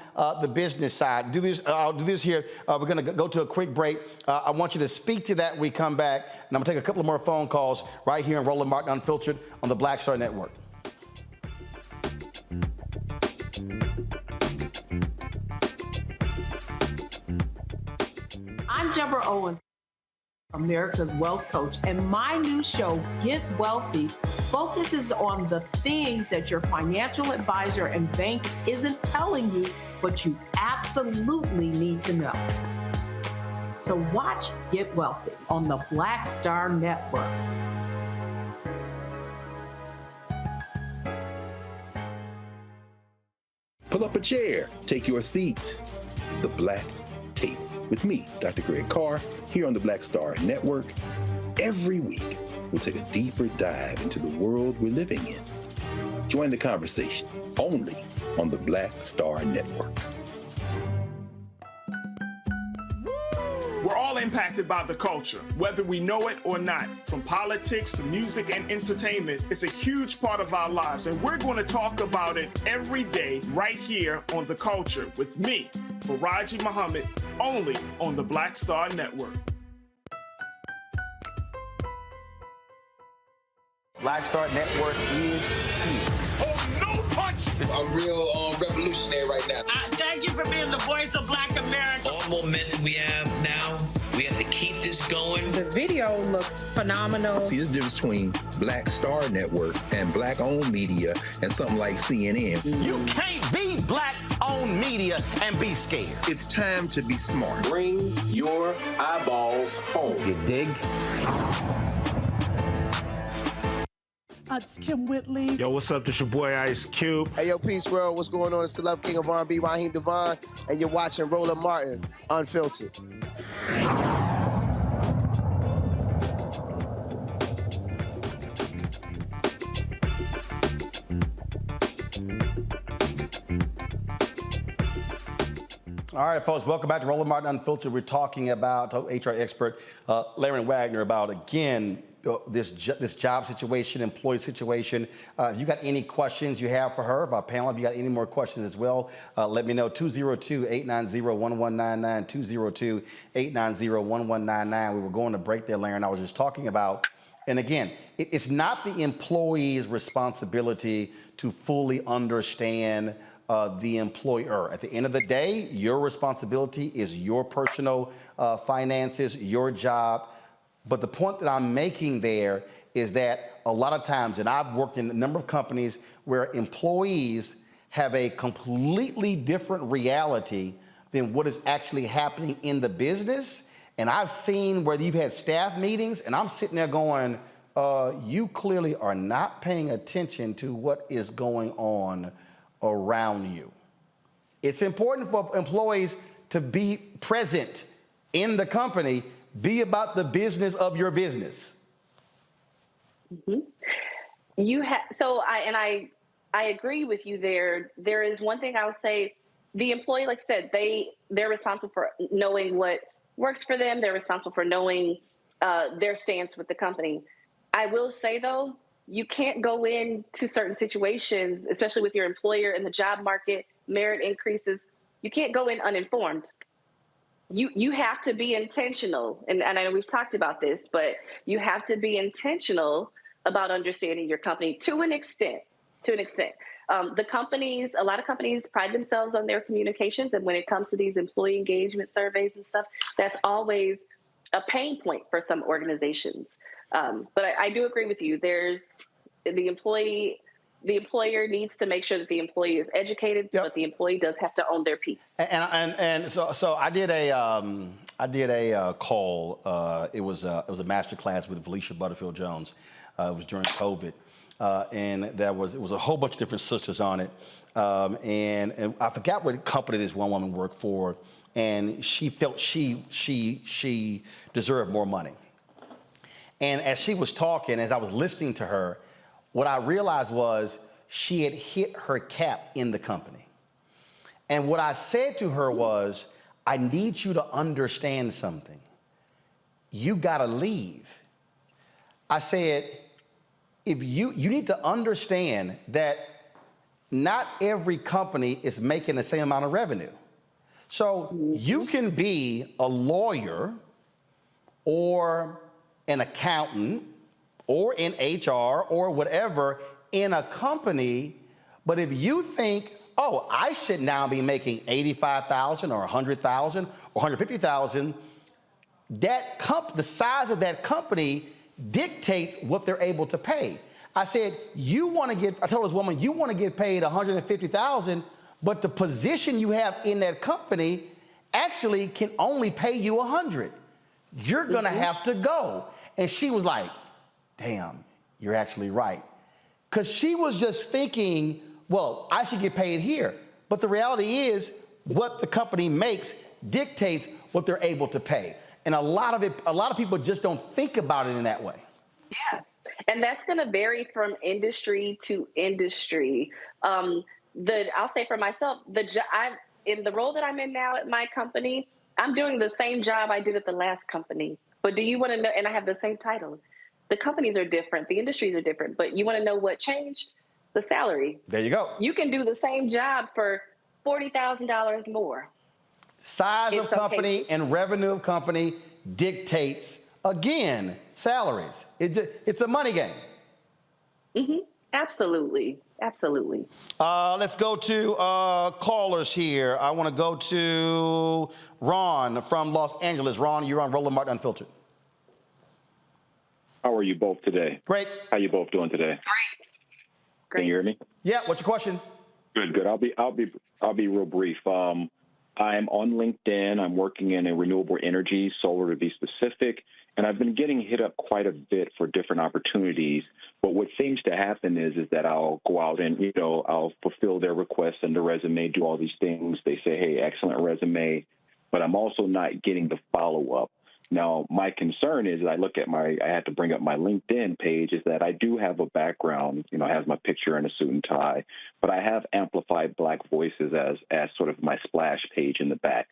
the business side. I'll do this here. We're going to go to a quick break. I want you to speak to that when we come back. And I'm going to take a couple of more phone calls right here in Roland Martin Unfiltered on the Black Star Network. I'm Deborah Owens, America's Wealth Coach, and my new show, Get Wealthy, focuses on the things that your financial advisor and bank isn't telling you, but you absolutely need to know. So watch Get Wealthy on the Black Star Network. Pull up a chair, take your seat. The Black Table with me, Dr. Greg Carr, here on the Black Star Network. Every week, we'll take a deeper dive into the world we're living in. Join the conversation only on the Black Star Network. We're all impacted by the culture, whether we know it or not. From politics to music and entertainment, it's a huge part of our lives, and we're going to talk about it every day right here on The Culture with me, Faraji Muhammad, only on the Black Star Network. Black Star Network is here. Oh, no punch! I'm real revolutionary right now. Thank you for being the voice of Black America. All momentum we have now, we have to keep this going. The video looks phenomenal. See, there's a difference between Black Star Network and Black-owned media and something like CNN. You can't be Black-owned media and be scared. It's time to be smart. Bring your eyeballs home. You dig? It's Kim Whitley. Yo, what's up? This your boy Ice Cube. Hey, yo, Peace World. What's going on? It's the Love King of R&B, Raheem Devon, and you're watching Roland Martin, Unfiltered. All right, folks, welcome back to Roland Martin Unfiltered. We're talking about HR expert Larry Wagner about, again, this job situation, employee situation. If you got any questions you have for her, if our panel, if you got any more questions as well, let me know. 202-890-1199, 202-890-1199. We were going to break there, Larry, and I was just talking about, and again, it's not the employee's responsibility to fully understand the employer. At the end of the day, your responsibility is your personal finances, your job. But the point that I'm making there is that a lot of times, and I've worked in a number of companies where employees have a completely different reality than what is actually happening in the business. And I've seen where you've had staff meetings, and I'm sitting there going, you clearly are not paying attention to what is going on around you. It's important for employees to be present in the company, be about the business of your business. Mm-hmm. I agree with you there. There is one thing I'll say, the employee, like you said, they're responsible for knowing what works for them. They're responsible for knowing their stance with the company. I will say though, you can't go into certain situations, especially with your employer in the job market, merit increases. You can't go in uninformed. You have to be intentional. And I know we've talked about this, but you have to be intentional about understanding your company to an extent. A lot of companies pride themselves on their communications. And when it comes to these employee engagement surveys and stuff, that's always a pain point for some organizations. But I do agree with you. There's the employer needs to make sure that the employee is educated, but the employee does have to own their piece. And so I did a call. It was a master class with Felicia Butterfield Jones. It was during COVID, and it was a whole bunch of different sisters on it. And I forgot what company this one woman worked for, and she felt she deserved more money. And as she was talking, as I was listening to her, what I realized was she had hit her cap in the company. And what I said to her was, I need you to understand something. You gotta leave. I said, if you need to understand that not every company is making the same amount of revenue. So you can be a lawyer or an accountant or in HR or whatever in a company, but if you think, oh, I should now be making $85,000 or $100,000 or $150,000, the size of that company dictates what they're able to pay. I said, I told this woman, you want to get paid $150,000, but the position you have in that company actually can only pay you $100,000. You're going to have to go. And she was like, damn, you're actually right. Because she was just thinking, well, I should get paid here. But the reality is what the company makes dictates what they're able to pay. And a lot of people just don't think about it in that way. Yeah. And that's going to vary from industry to industry. I'll say for myself, in the role that I'm in now at my company, I'm doing the same job I did at the last company. But do you want to know, and I have the same title. The companies are different, the industries are different, but you want to know what changed? The salary. There you go. You can do the same job for $40,000 more. Size of company and revenue of company dictates, again, salaries. It's a money game. Mm-hmm. Absolutely. Absolutely. Let's go to callers here. I want to go to Ron from Los Angeles. Ron, you're on Roland Martin Unfiltered. How are you both today? Great. How you both doing today? Great. Can you hear me? Yeah. What's your question? Good. I'll be real brief. I'm on LinkedIn. I'm working in a renewable energy, solar to be specific, and I've been getting hit up quite a bit for different opportunities. But what seems to happen is that I'll go out and, I'll fulfill their requests and the resume, do all these things. They say, hey, excellent resume, but I'm also not getting the follow-up. Now, my concern is I had to bring up my LinkedIn page, is that I do have a background, it has my picture in a suit and tie, but I have amplified Black voices as sort of my splash page in the back.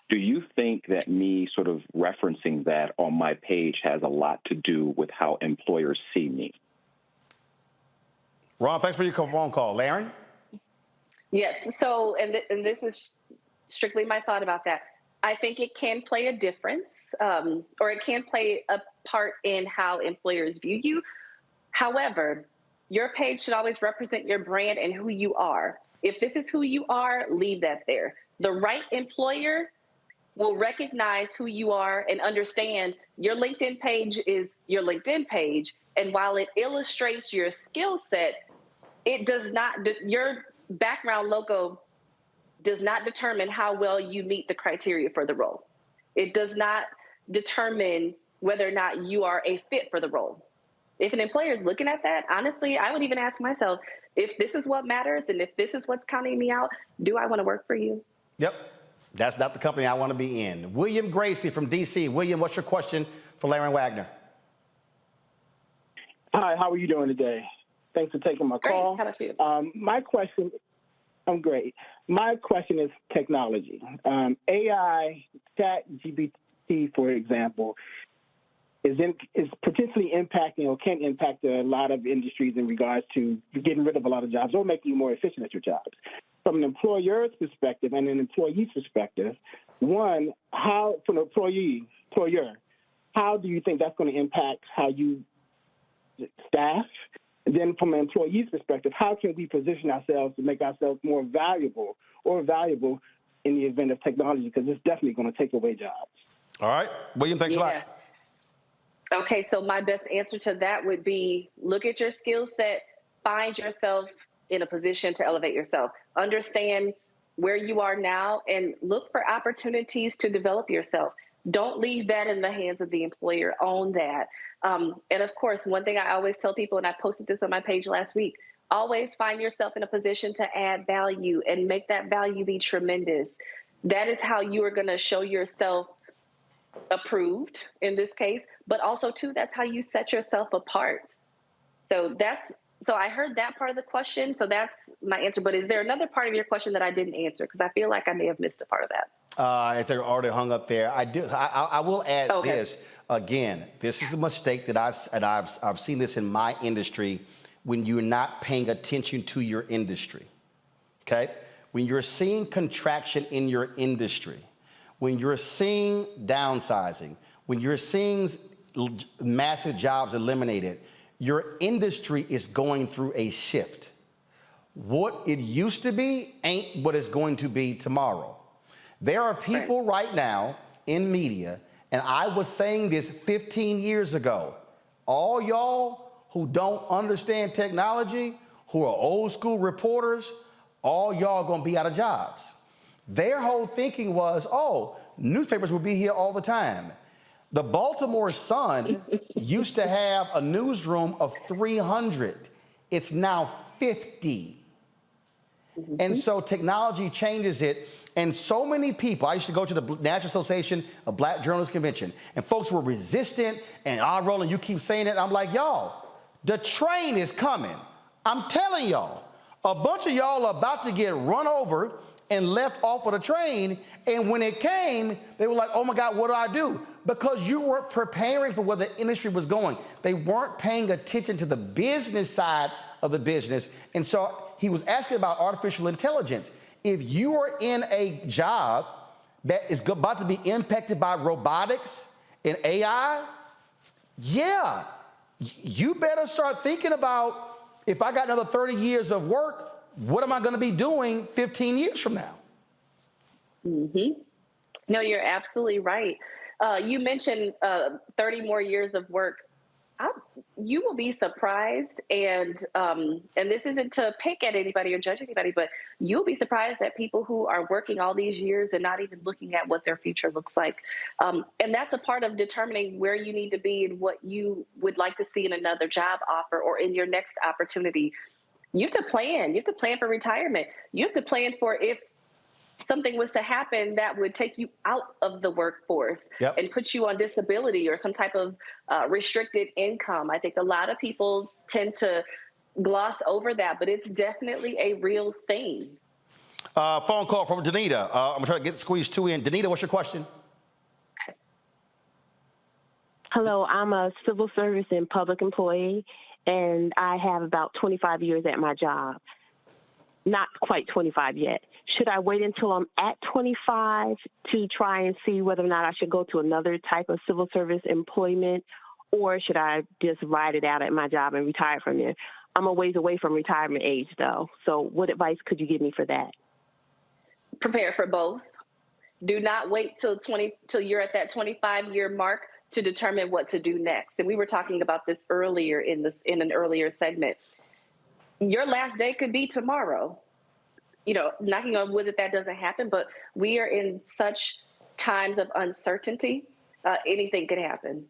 Do you think that me sort of referencing that on my page has a lot to do with how employers see me? Ron, thanks for your phone call. Laren? Yes. So, and this is strictly my thought about that. I think it can play a difference, or it can play a part in how employers view you. However, your page should always represent your brand and who you are. If this is who you are, leave that there. The right employer will recognize who you are and understand your LinkedIn page is your LinkedIn page. And while it illustrates your skill set, it does not, your background logo does not determine how well you meet the criteria for the role. It does not determine whether or not you are a fit for the role. If an employer is looking at that, honestly, I would even ask myself, if this is what matters and if this is what's counting me out, do I want to work for you? Yep. That's not the company I want to be in. William Gracie from D.C. William, what's your question for Laren Wagner? Hi, how are you doing today? Thanks for taking my call. How about you? My question, I'm great. My question is technology. AI, ChatGPT, for example, is potentially impacting or can impact a lot of industries in regards to getting rid of a lot of jobs or making you more efficient at your jobs. From an employer's perspective and an employee's perspective, one, how, from an employer, how do you think that's going to impact how you staff? And then from an employee's perspective, how can we position ourselves to make ourselves more valuable in the event of technology? Because it's definitely going to take away jobs. All right. William, thanks a lot. Okay, so my best answer to that would be look at your skill set, find yourself in a position to elevate yourself, understand where you are now, and look for opportunities to develop yourself. Don't leave that in the hands of the employer. Own that. And of course, one thing I always tell people, and I posted this on my page last week, always find yourself in a position to add value and make that value be tremendous. That is how you are going to show yourself approved in this case, but also too, that's how you set yourself apart. So I heard that part of the question. So that's my answer. But is there another part of your question that I didn't answer? Because I feel like I may have missed a part of that. It's already hung up there. I will add this again. This is a mistake that I've seen this in my industry when you're not paying attention to your industry. Okay, when you're seeing contraction in your industry, when you're seeing downsizing, when you're seeing massive jobs eliminated, your industry is going through a shift. What it used to be ain't what it's going to be tomorrow. There are people right now in media, and I was saying this 15 years ago, all y'all who don't understand technology, who are old school reporters, all y'all gonna be out of jobs. Their whole thinking was, oh, newspapers will be here all the time. The Baltimore Sun used to have a newsroom of 300. It's now 50. And so technology changes it. And so many people, I used to go to the National Association of Black Journalists Convention, and folks were resistant, and Roland, you keep saying it. I'm like, y'all, the train is coming. I'm telling y'all, a bunch of y'all are about to get run over and left off of the train. And when it came, they were like, oh my God, what do I do? Because you weren't preparing for where the industry was going. They weren't paying attention to the business side of the business. And so he was asking about artificial intelligence. If you are in a job that is about to be impacted by robotics and AI, yeah, you better start thinking about, if I got another 30 years of work, what am I going to be doing 15 years from now? No, you're absolutely right. You mentioned 30 more years of work. You will be surprised, and this isn't to pick at anybody or judge anybody, but you'll be surprised at people who are working all these years and not even looking at what their future looks like. And that's a part of determining where you need to be and what you would like to see in another job offer or in your next opportunity. You have to plan. You have to plan for retirement. You have to plan for if something was to happen that would take you out of the workforce and put you on disability or some type of restricted income. I think a lot of people tend to gloss over that, but it's definitely a real thing. Phone call from Danita. I'm going to try to squeeze two in. Danita, what's your question? Hello, I'm a civil service and public employee, and I have about 25 years at my job. Not quite 25 yet. Should I wait until I'm at 25 to try and see whether or not I should go to another type of civil service employment, or should I just ride it out at my job and retire from there? I'm a ways away from retirement age, though. So what advice could you give me for that? Prepare for both. Do not wait till you're at that 25-year mark to determine what to do next. And we were talking about this earlier in an earlier segment. Your last day could be tomorrow. You know, knocking on wood that doesn't happen, but we are in such times of uncertainty. Anything could happen.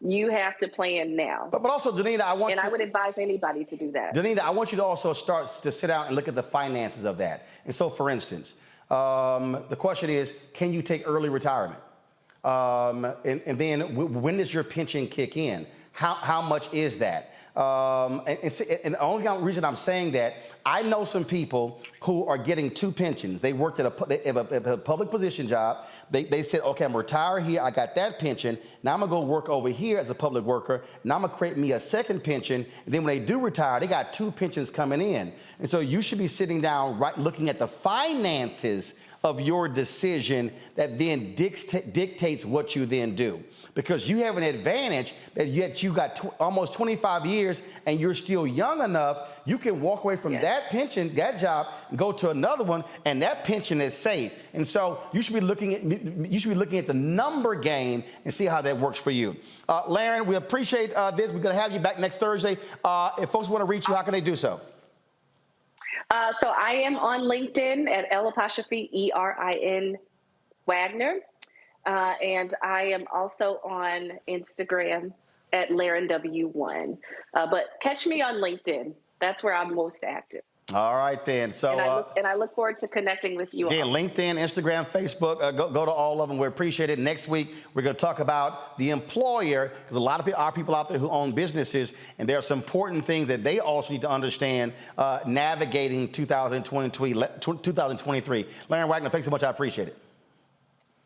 You have to plan now. But also, Danita, I would advise anybody to do that. Danita, I want you to also start to sit down and look at the finances of that. And so, for instance, the question is, can you take early retirement? And then when does your pension kick in? How much is that? And the only reason I'm saying that, I know some people who are getting two pensions. They worked at a public position job. They said, okay, I'm retired here. I got that pension. Now I'm going to go work over here as a public worker. Now I'm going to create me a second pension. And then when they do retire, they got two pensions coming in. And so you should be sitting down, looking at the finances of your decision that then dictates what you then do. Because you have an advantage that yet you got almost 25 years and you're still young enough, you can walk away from that pension, that job, and go to another one, and that pension is safe. And so you should be looking at the number game and see how that works for you. Laren, we appreciate this. We're going to have you back next Thursday. If folks want to reach you, how can they do so? So I am on LinkedIn at L'_ERIN Wagner. And I am also on Instagram at LarenW1. But catch me on LinkedIn. That's where I'm most active. All right, then. So, and I look forward to connecting with you. Again, LinkedIn, Instagram, Facebook, go to all of them. We appreciate it. Next week, we're going to talk about the employer, because a lot of people out there who own businesses, and there are some important things that they also need to understand navigating 2023. Laren Wagner, thanks so much. I appreciate it.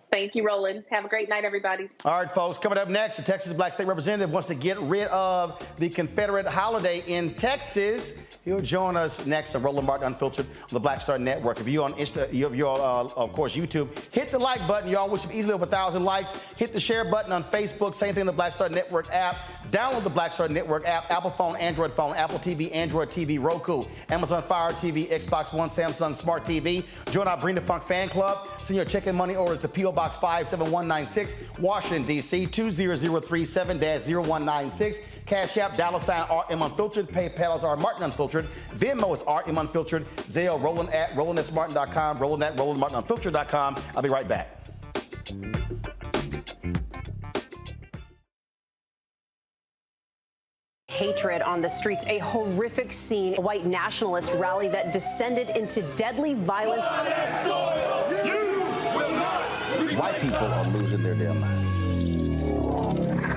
Thank you, Roland. Have a great night, everybody. All right, folks. Coming up next, the Texas Black State Representative wants to get rid of the Confederate holiday in Texas. He'll join us next on Roland Martin Unfiltered on the Black Star Network. If you're on Insta, if you're of course, YouTube, hit the like button. Y'all, we should be easily over 1,000 likes. Hit the share button on Facebook. Same thing on the Black Star Network app. Download the Black Star Network app. Apple phone, Android phone, Apple TV, Android TV, Roku, Amazon Fire TV, Xbox One, Samsung Smart TV. Join our Bring the Funk fan club. Send your check and money orders to P.O. Box 57196, Washington, D.C. 20037-0196. Cash App, $RM Unfiltered. PayPal is R Martin Unfiltered. Venmo is RM Unfiltered. Zelle, Roland at RolandSMartin.com. Roland at RolandMartinUnfiltered.com. I'll be right back. Hatred on the streets, a horrific scene, a white nationalist rally that descended into deadly violence. White people are losing their damn minds.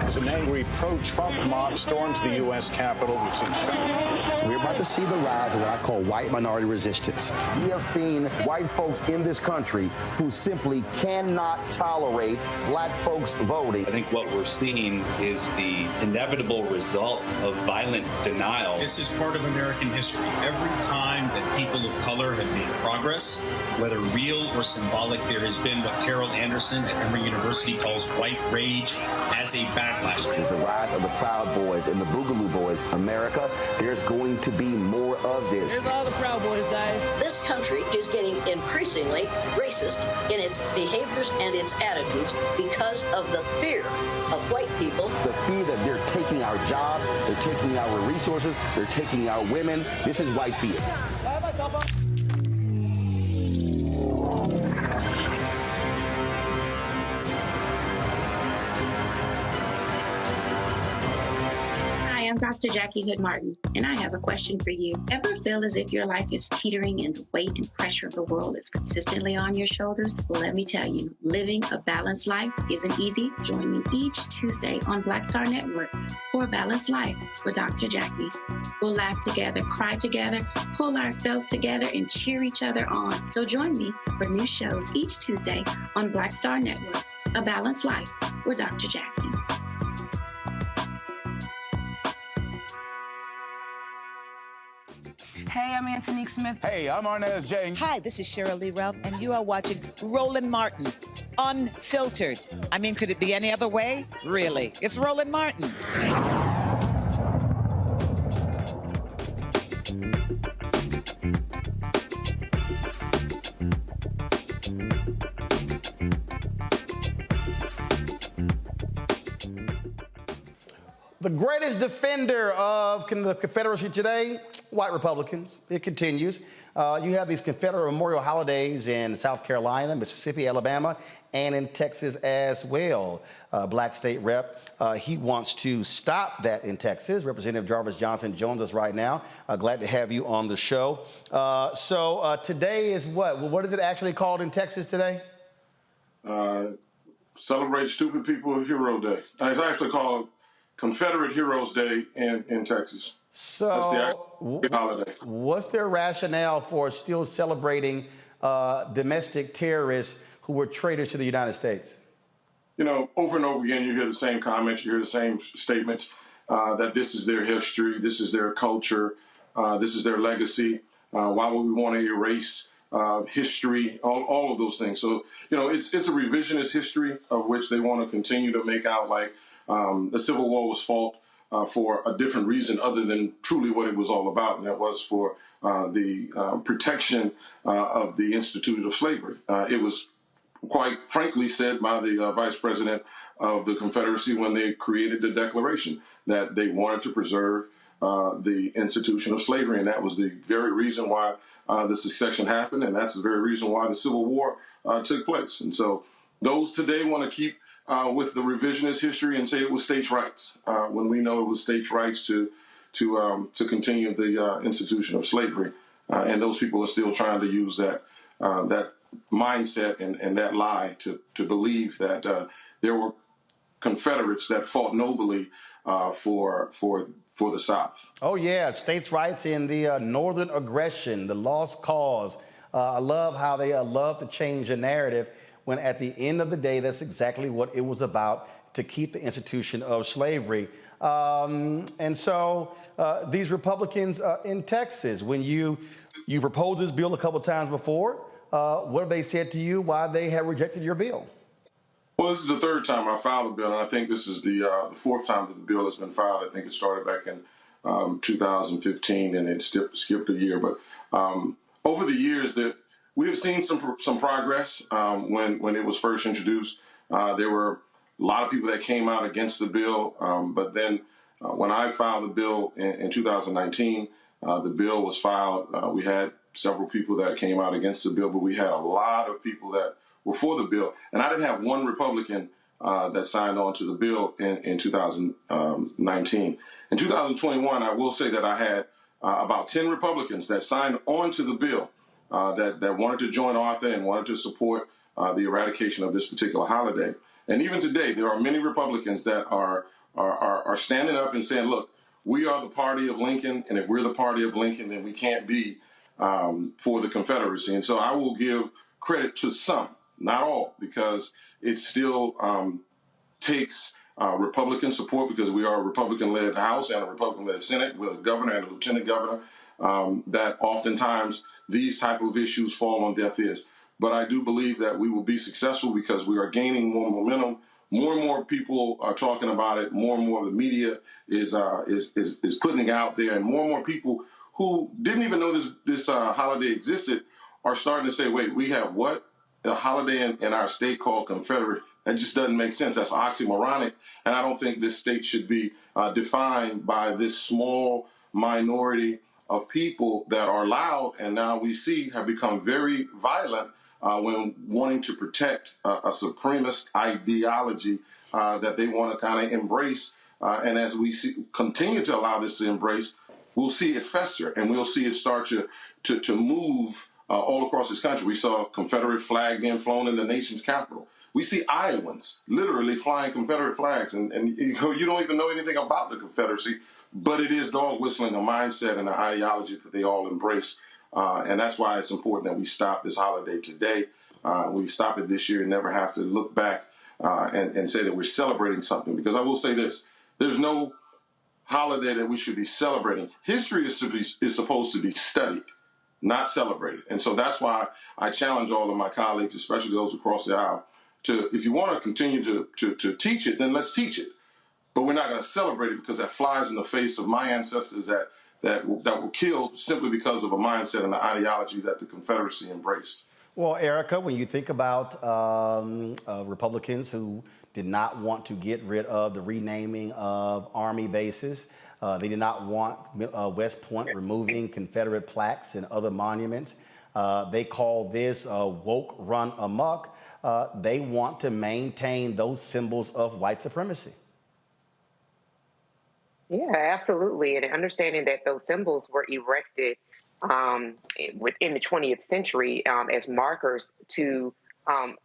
As an angry pro-Trump mob storms the U.S. Capitol, we've seen shooting. We're about to see the rise of what I call white minority resistance. We have seen white folks in this country who simply cannot tolerate black folks voting. I think what we're seeing is the inevitable result of violent denial. This is part of American history. Every time that people of color have made progress, whether real or symbolic, there has been what Carol Anderson at Emory University calls white rage as a backdrop. backlash. This is the rise of the Proud Boys and the Boogaloo Boys. America, there's going to be more of this. Here's all the Proud Boys, guys. This country is getting increasingly racist in its behaviors and its attitudes because of the fear of white people. The fear that they're taking our jobs, they're taking our resources, they're taking our women. This is white fear. I'm Dr. Jackie Hood Martin, and I have a question for you. Ever feel as if your life is teetering and the weight and pressure of the world is consistently on your shoulders? Well, let me tell you, living a balanced life isn't easy. Join me each Tuesday on Black Star Network for A Balanced Life with Dr. Jackie. We'll laugh together, cry together, pull ourselves together, and cheer each other on. So join me for new shows each Tuesday on Black Star Network, A Balanced Life with Dr. Jackie. Hey, I'm Antonique Smith. Hey, I'm Arnez J. Hi, this is Cheryl Lee Ralph, and you are watching Roland Martin, Unfiltered. I mean, could it be any other way? Really? It's Roland Martin. The greatest defender of the Confederacy today, white Republicans. It continues. You have these Confederate Memorial holidays in South Carolina, Mississippi, Alabama, and in Texas as well. Black state rep, he wants to stop that in Texas. Representative Jarvis Johnson joins us right now. Glad to have you on the show. So today is what? What is it actually called in Texas today? Celebrate Stupid People Hero Day. It's actually called Confederate Heroes Day in Texas. So, that's the holiday. What's their rationale for still celebrating domestic terrorists who were traitors to the United States? You know, over and over again, you hear the same comments, you hear the same statements that this is their history, this is their culture, this is their legacy. Why would we want to erase history, all of those things? So, you know, it's a revisionist history of which they want to continue to make out like the Civil War was fought for a different reason other than truly what it was all about, and that was for the protection of the institution of slavery. It was quite frankly said by the vice president of the Confederacy when they created the Declaration that they wanted to preserve the institution of slavery, and that was the very reason why the secession happened, and that's the very reason why the Civil War took place. And so those today want to keep with the revisionist history and say it was states' rights when we know it was states' rights to continue the institution of slavery, and those people are still trying to use that mindset and that lie to believe that there were Confederates that fought nobly for the South. Oh yeah, states' rights in the Northern aggression, the lost cause. I love how they love to change the narrative, when at the end of the day, that's exactly what it was about, to keep the institution of slavery. And so these Republicans in Texas, when you proposed this bill a couple times before, what have they said to you, why they have rejected your bill? Well, this is the third time I filed a bill, and I think this is the fourth time that the bill has been filed. I think it started back in 2015, and it skipped a year. But over the years, that we have seen some progress. When it was first introduced, there were a lot of people that came out against the bill. But then when I filed the bill in 2019, the bill was filed. We had several people that came out against the bill, but we had a lot of people that were for the bill. And I didn't have one Republican that signed on to the bill in 2019. In 2021, I will say that I had about 10 Republicans that signed on to the bill that wanted to join Arthur and wanted to support the eradication of this particular holiday. And even today, there are many Republicans that are standing up and saying, look, we are the party of Lincoln, and if we're the party of Lincoln, then we can't be for the Confederacy. And so I will give credit to some, not all, because it still takes Republican support, because we are a Republican-led House and a Republican-led Senate with a governor and a lieutenant governor, that oftentimes these type of issues fall on deaf ears. But I do believe that we will be successful because we are gaining more momentum more and more people are talking about it. More and more of the media is putting it out there, and more people who didn't even know this holiday existed are starting to say, "Wait, we have what? A holiday in our state called Confederate? That just doesn't make sense. That's oxymoronic, and I don't think this state should be defined by this small minority of people that are loud, and now we see have become very violent when wanting to protect a supremacist ideology that they want to kind of embrace. And as we continue to allow this to embrace, we'll see it fester, and we'll see it start to move all across this country. We saw a Confederate flag being flown in the nation's capital. We see Iowans literally flying Confederate flags, and you don't even know anything about the Confederacy, but it is dog whistling a mindset and an ideology that they all embrace. And that's why it's important that we stop this holiday today. We stop it this year and never have to look back and say that we're celebrating something. Because I will say this, there's no holiday that we should be celebrating. History is supposed to be studied, not celebrated. And so that's why I challenge all of my colleagues, especially those across the aisle, to, if you want to continue to teach it, then let's teach it. But we're not going to celebrate it because that flies in the face of my ancestors that were killed simply because of a mindset and an ideology that the Confederacy embraced. Well, Erica, when you think about Republicans who did not want to get rid of the renaming of Army bases, they did not want West Point removing Confederate plaques and other monuments. They call this woke run amok. They want to maintain those symbols of white supremacy. Yeah, absolutely. And understanding that those symbols were erected within the 20th century as markers to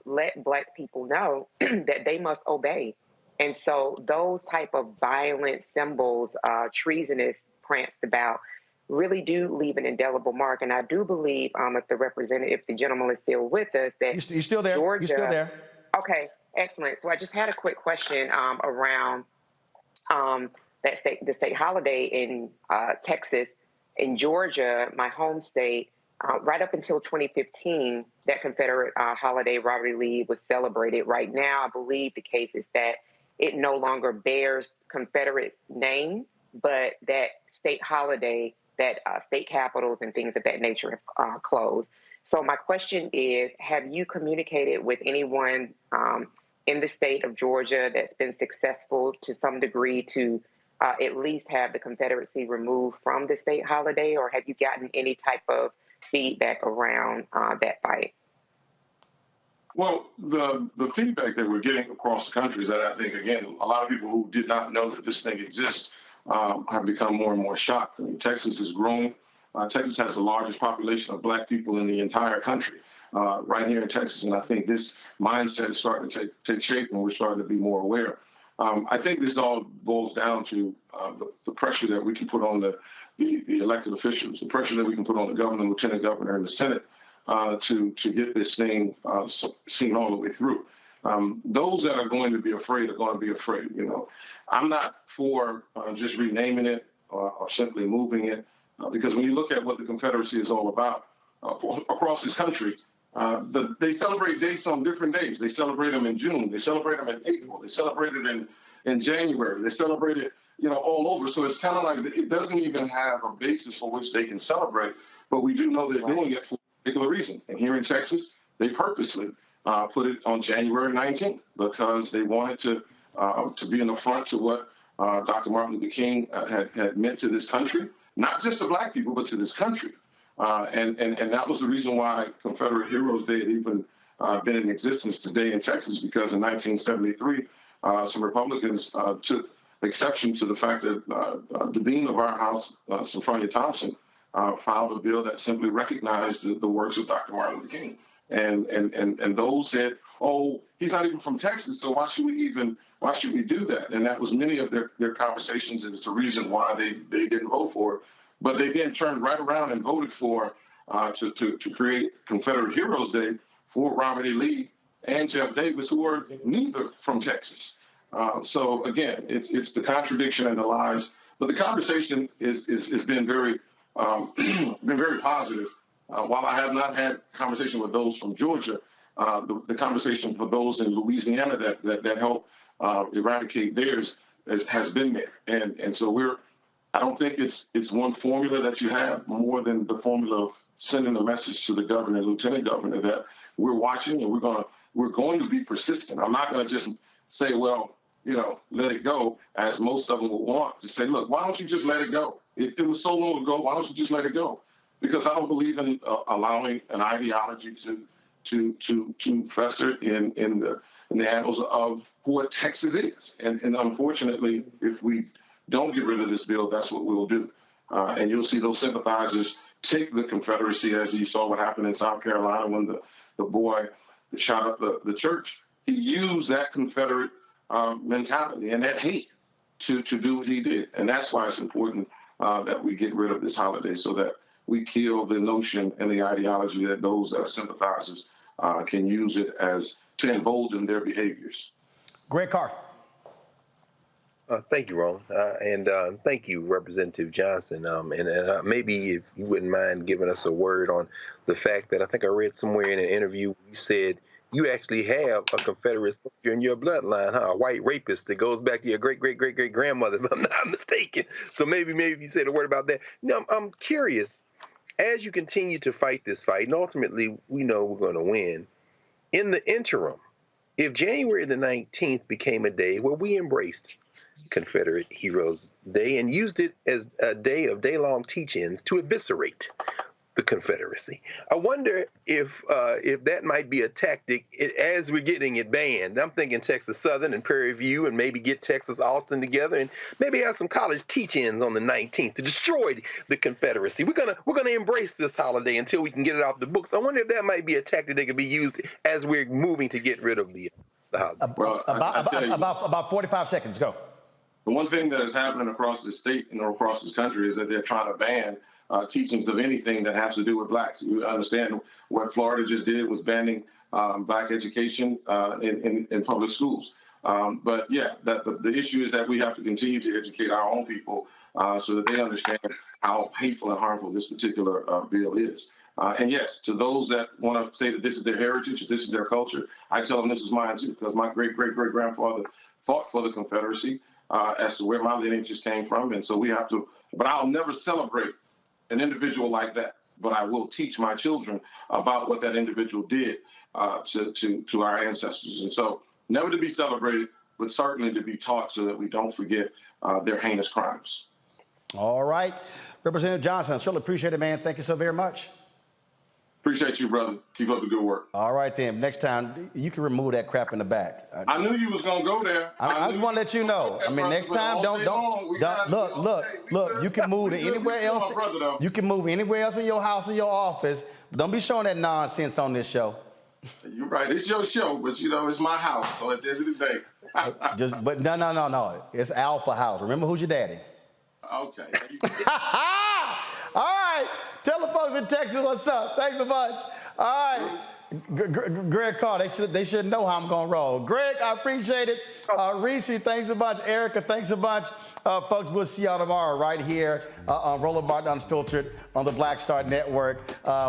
let Black people know that they must obey. And so those type of violent symbols, treasonous, pranced about, really do leave an indelible mark. And I do believe, if the gentleman is still with us, that you're still there. Georgia, you're still there. Okay, excellent. So I just had a quick question around the state holiday in Texas. In Georgia, my home state, right up until 2015, that Confederate holiday, Robert E. Lee, was celebrated. Right now, I believe the case is that it no longer bears Confederate's name, but that state holiday, that state capitals and things of that nature have closed. So my question is, have you communicated with anyone in the state of Georgia that's been successful to some degree to at least have the Confederacy removed from the state holiday, or have you gotten any type of feedback around that fight? Well, the feedback that we're getting across the country is that I think, again, a lot of people who did not know that this thing exists have become more and more shocked. I mean, Texas has grown. Texas has the largest population of Black people in the entire country right here in Texas. And I think this mindset is starting to take shape, and we're starting to be more aware. I think this all boils down to the pressure that we can put on the elected officials, the pressure that we can put on the governor, lieutenant governor, and the Senate to get this thing seen all the way through. Those that are going to be afraid are going to be afraid. You know, I'm not for just renaming it or simply moving it, because when you look at what the Confederacy is all about across this country, they celebrate dates on different days. They celebrate them in June. They celebrate them in April. They celebrate it in January. They celebrate it, all over. So it's kind of like it doesn't even have a basis for which they can celebrate. But we do know they're doing it for a particular reason. And here in Texas, they purposely put it on January 19th because they wanted to be in the front to what Dr. Martin Luther King had meant to this country, not just to Black people, but to this country. And that was the reason why Confederate Heroes Day had even been in existence today in Texas, because in 1973, some Republicans took exception to the fact that the dean of our house, Sophronia Thompson, filed a bill that simply recognized the works of Dr. Martin Luther King. And those said, oh, he's not even from Texas, so why should we do that? And that was many of their conversations, and it's the reason why they didn't vote for it. But they then turned right around and voted for to create Confederate Heroes Day for Robert E. Lee and Jeff Davis, who are neither from Texas. So again, it's the contradiction and the lies. But the conversation is been very positive. While I have not had conversation with those from Georgia, the conversation for those in Louisiana that helped eradicate theirs has been there. And so I don't think it's one formula that you have more than the formula of sending a message to the governor and lieutenant governor that we're watching and we're going to be persistent. I'm not going to just say, well, let it go, as most of them will want to say, look, why don't you just let it go? It was so long ago, why don't you just let it go? Because I don't believe in allowing an ideology to fester in the annals of what Texas is. And unfortunately, if we don't get rid of this bill, that's what we'll do. And you'll see those sympathizers take the Confederacy, as you saw what happened in South Carolina when the boy that shot up the church, he used that Confederate mentality and that hate to do what he did. And that's why it's important that we get rid of this holiday, so that we kill the notion and the ideology that those that are sympathizers can use it as to embolden their behaviors. Greg Carr. Thank you, Roland. And thank you, Representative Johnson. And maybe if you wouldn't mind giving us a word on the fact that I think I read somewhere in an interview, you said you actually have a Confederate soldier in your bloodline, huh? A white rapist that goes back to your great-great-great-great-grandmother, if I'm not mistaken. So maybe if you said a word about that. I'm curious, as you continue to fight this fight, and ultimately we know we're going to win, in the interim, if January the 19th became a day where we embraced Confederate Heroes Day and used it as a day of day-long teach-ins to eviscerate the Confederacy, I wonder if that might be a tactic as we're getting it banned. I'm thinking Texas Southern and Prairie View, and maybe get Texas Austin together, and maybe have some college teach-ins on the 19th to destroy the Confederacy. We're gonna embrace this holiday until we can get it off the books. I wonder if that might be a tactic that could be used as we're moving to get rid of the holiday. Well, about 45 seconds. Go. The one thing that is happening across the state and across this country is that they're trying to ban teachings of anything that has to do with blacks. You understand what Florida just did was banning black education in public schools. But yeah, the issue is that we have to continue to educate our own people so that they understand how hateful and harmful this particular bill is. And yes, to those that want to say that this is their heritage, this is their culture, I tell them this is mine too, because my great-great-great-grandfather fought for the Confederacy as to where my lineage came from. And so we have to, but I'll never celebrate an individual like that, but I will teach my children about what that individual did to our ancestors. And so never to be celebrated, but certainly to be taught so that we don't forget their heinous crimes. All right. Representative Johnson, I certainly appreciate it, man. Thank you so very much. Appreciate you, brother. Keep up the good work. All right, then. Next time, you can remove that crap in the back. I knew you was going to go there. I just want to let you know. I mean, next time, don't look, you can move to anywhere else. You can move anywhere else in your house or your office. But don't be showing that nonsense on this show. You're right. It's your show, but, it's my house. So at the end of the day. But no. It's Alpha House. Remember who's your daddy. Okay. All right. Tell the folks in Texas what's up. Thanks so much. All right. Greg Carr, they should know how I'm going to roll. Greg, I appreciate it. Reese, thanks a bunch. Erica, thanks a bunch. Folks, we'll see y'all tomorrow right here on Roland Martin Unfiltered on the Black Star Network.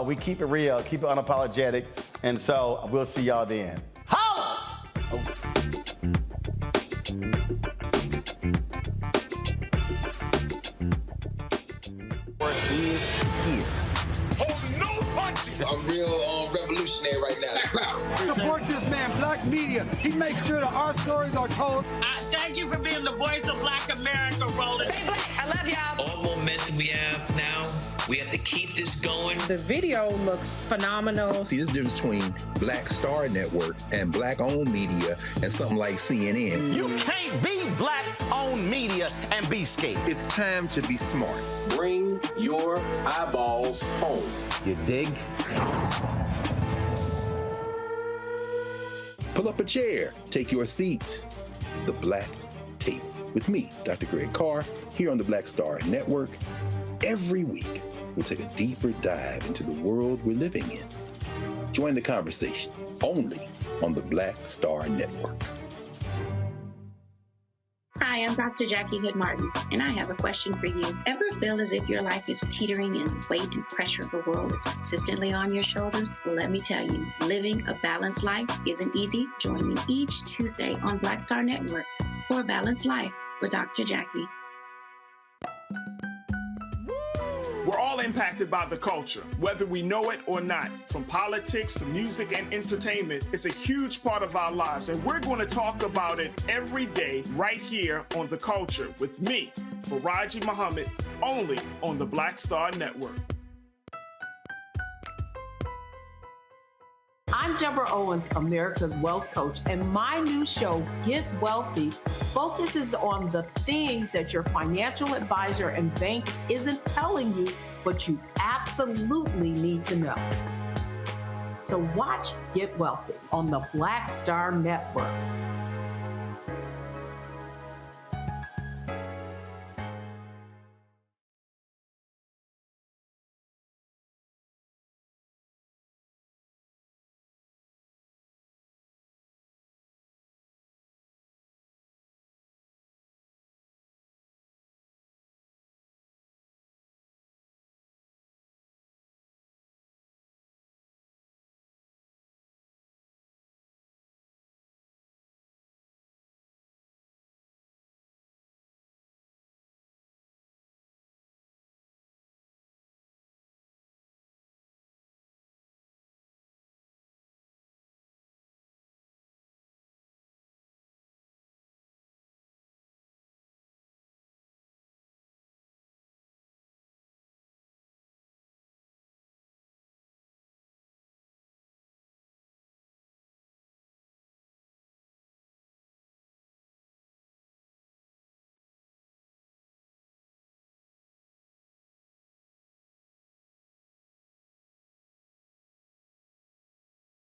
We keep it real, keep it unapologetic. And so we'll see y'all then. Holla! I'm real revolutionary right now. Support this man, Black Media. He makes sure that our stories are told. Thank you for being the voice of Black America, Roland. Stay black. I love y'all. All momentum we have now, we have to keep this going. The video looks phenomenal. See, this difference between Black Star Network and black-owned media and something like CNN. You can't be black-owned media and be scared. It's time to be smart. Bring your eyeballs home. You dig? Pull up a chair, take your seat at the Black Table with me, Dr. Greg Carr, here on the Black Star Network. Every week, we'll take a deeper dive into the world we're living in. Join the conversation only on the Black Star Network. Hi, Hi, I'm Dr. Jackie Hood Martin, and I have a question for you. Ever feel as if your life is teetering and the weight and pressure of the world is consistently on your shoulders? Well, let me tell you, living a balanced life isn't easy. Join me each Tuesday on Black Star Network for A Balanced Life with Dr. Jackie. We're all impacted by the culture, whether we know it or not. From politics to music and entertainment, it's a huge part of our lives, and we're going to talk about it every day right here on The Culture with me, Faraji Muhammad, only on the Black Star Network. I'm Deborah Owens, America's Wealth Coach, and my new show, Get Wealthy, focuses on the things that your financial advisor and bank isn't telling you, but you absolutely need to know. So watch Get Wealthy on the Black Star Network.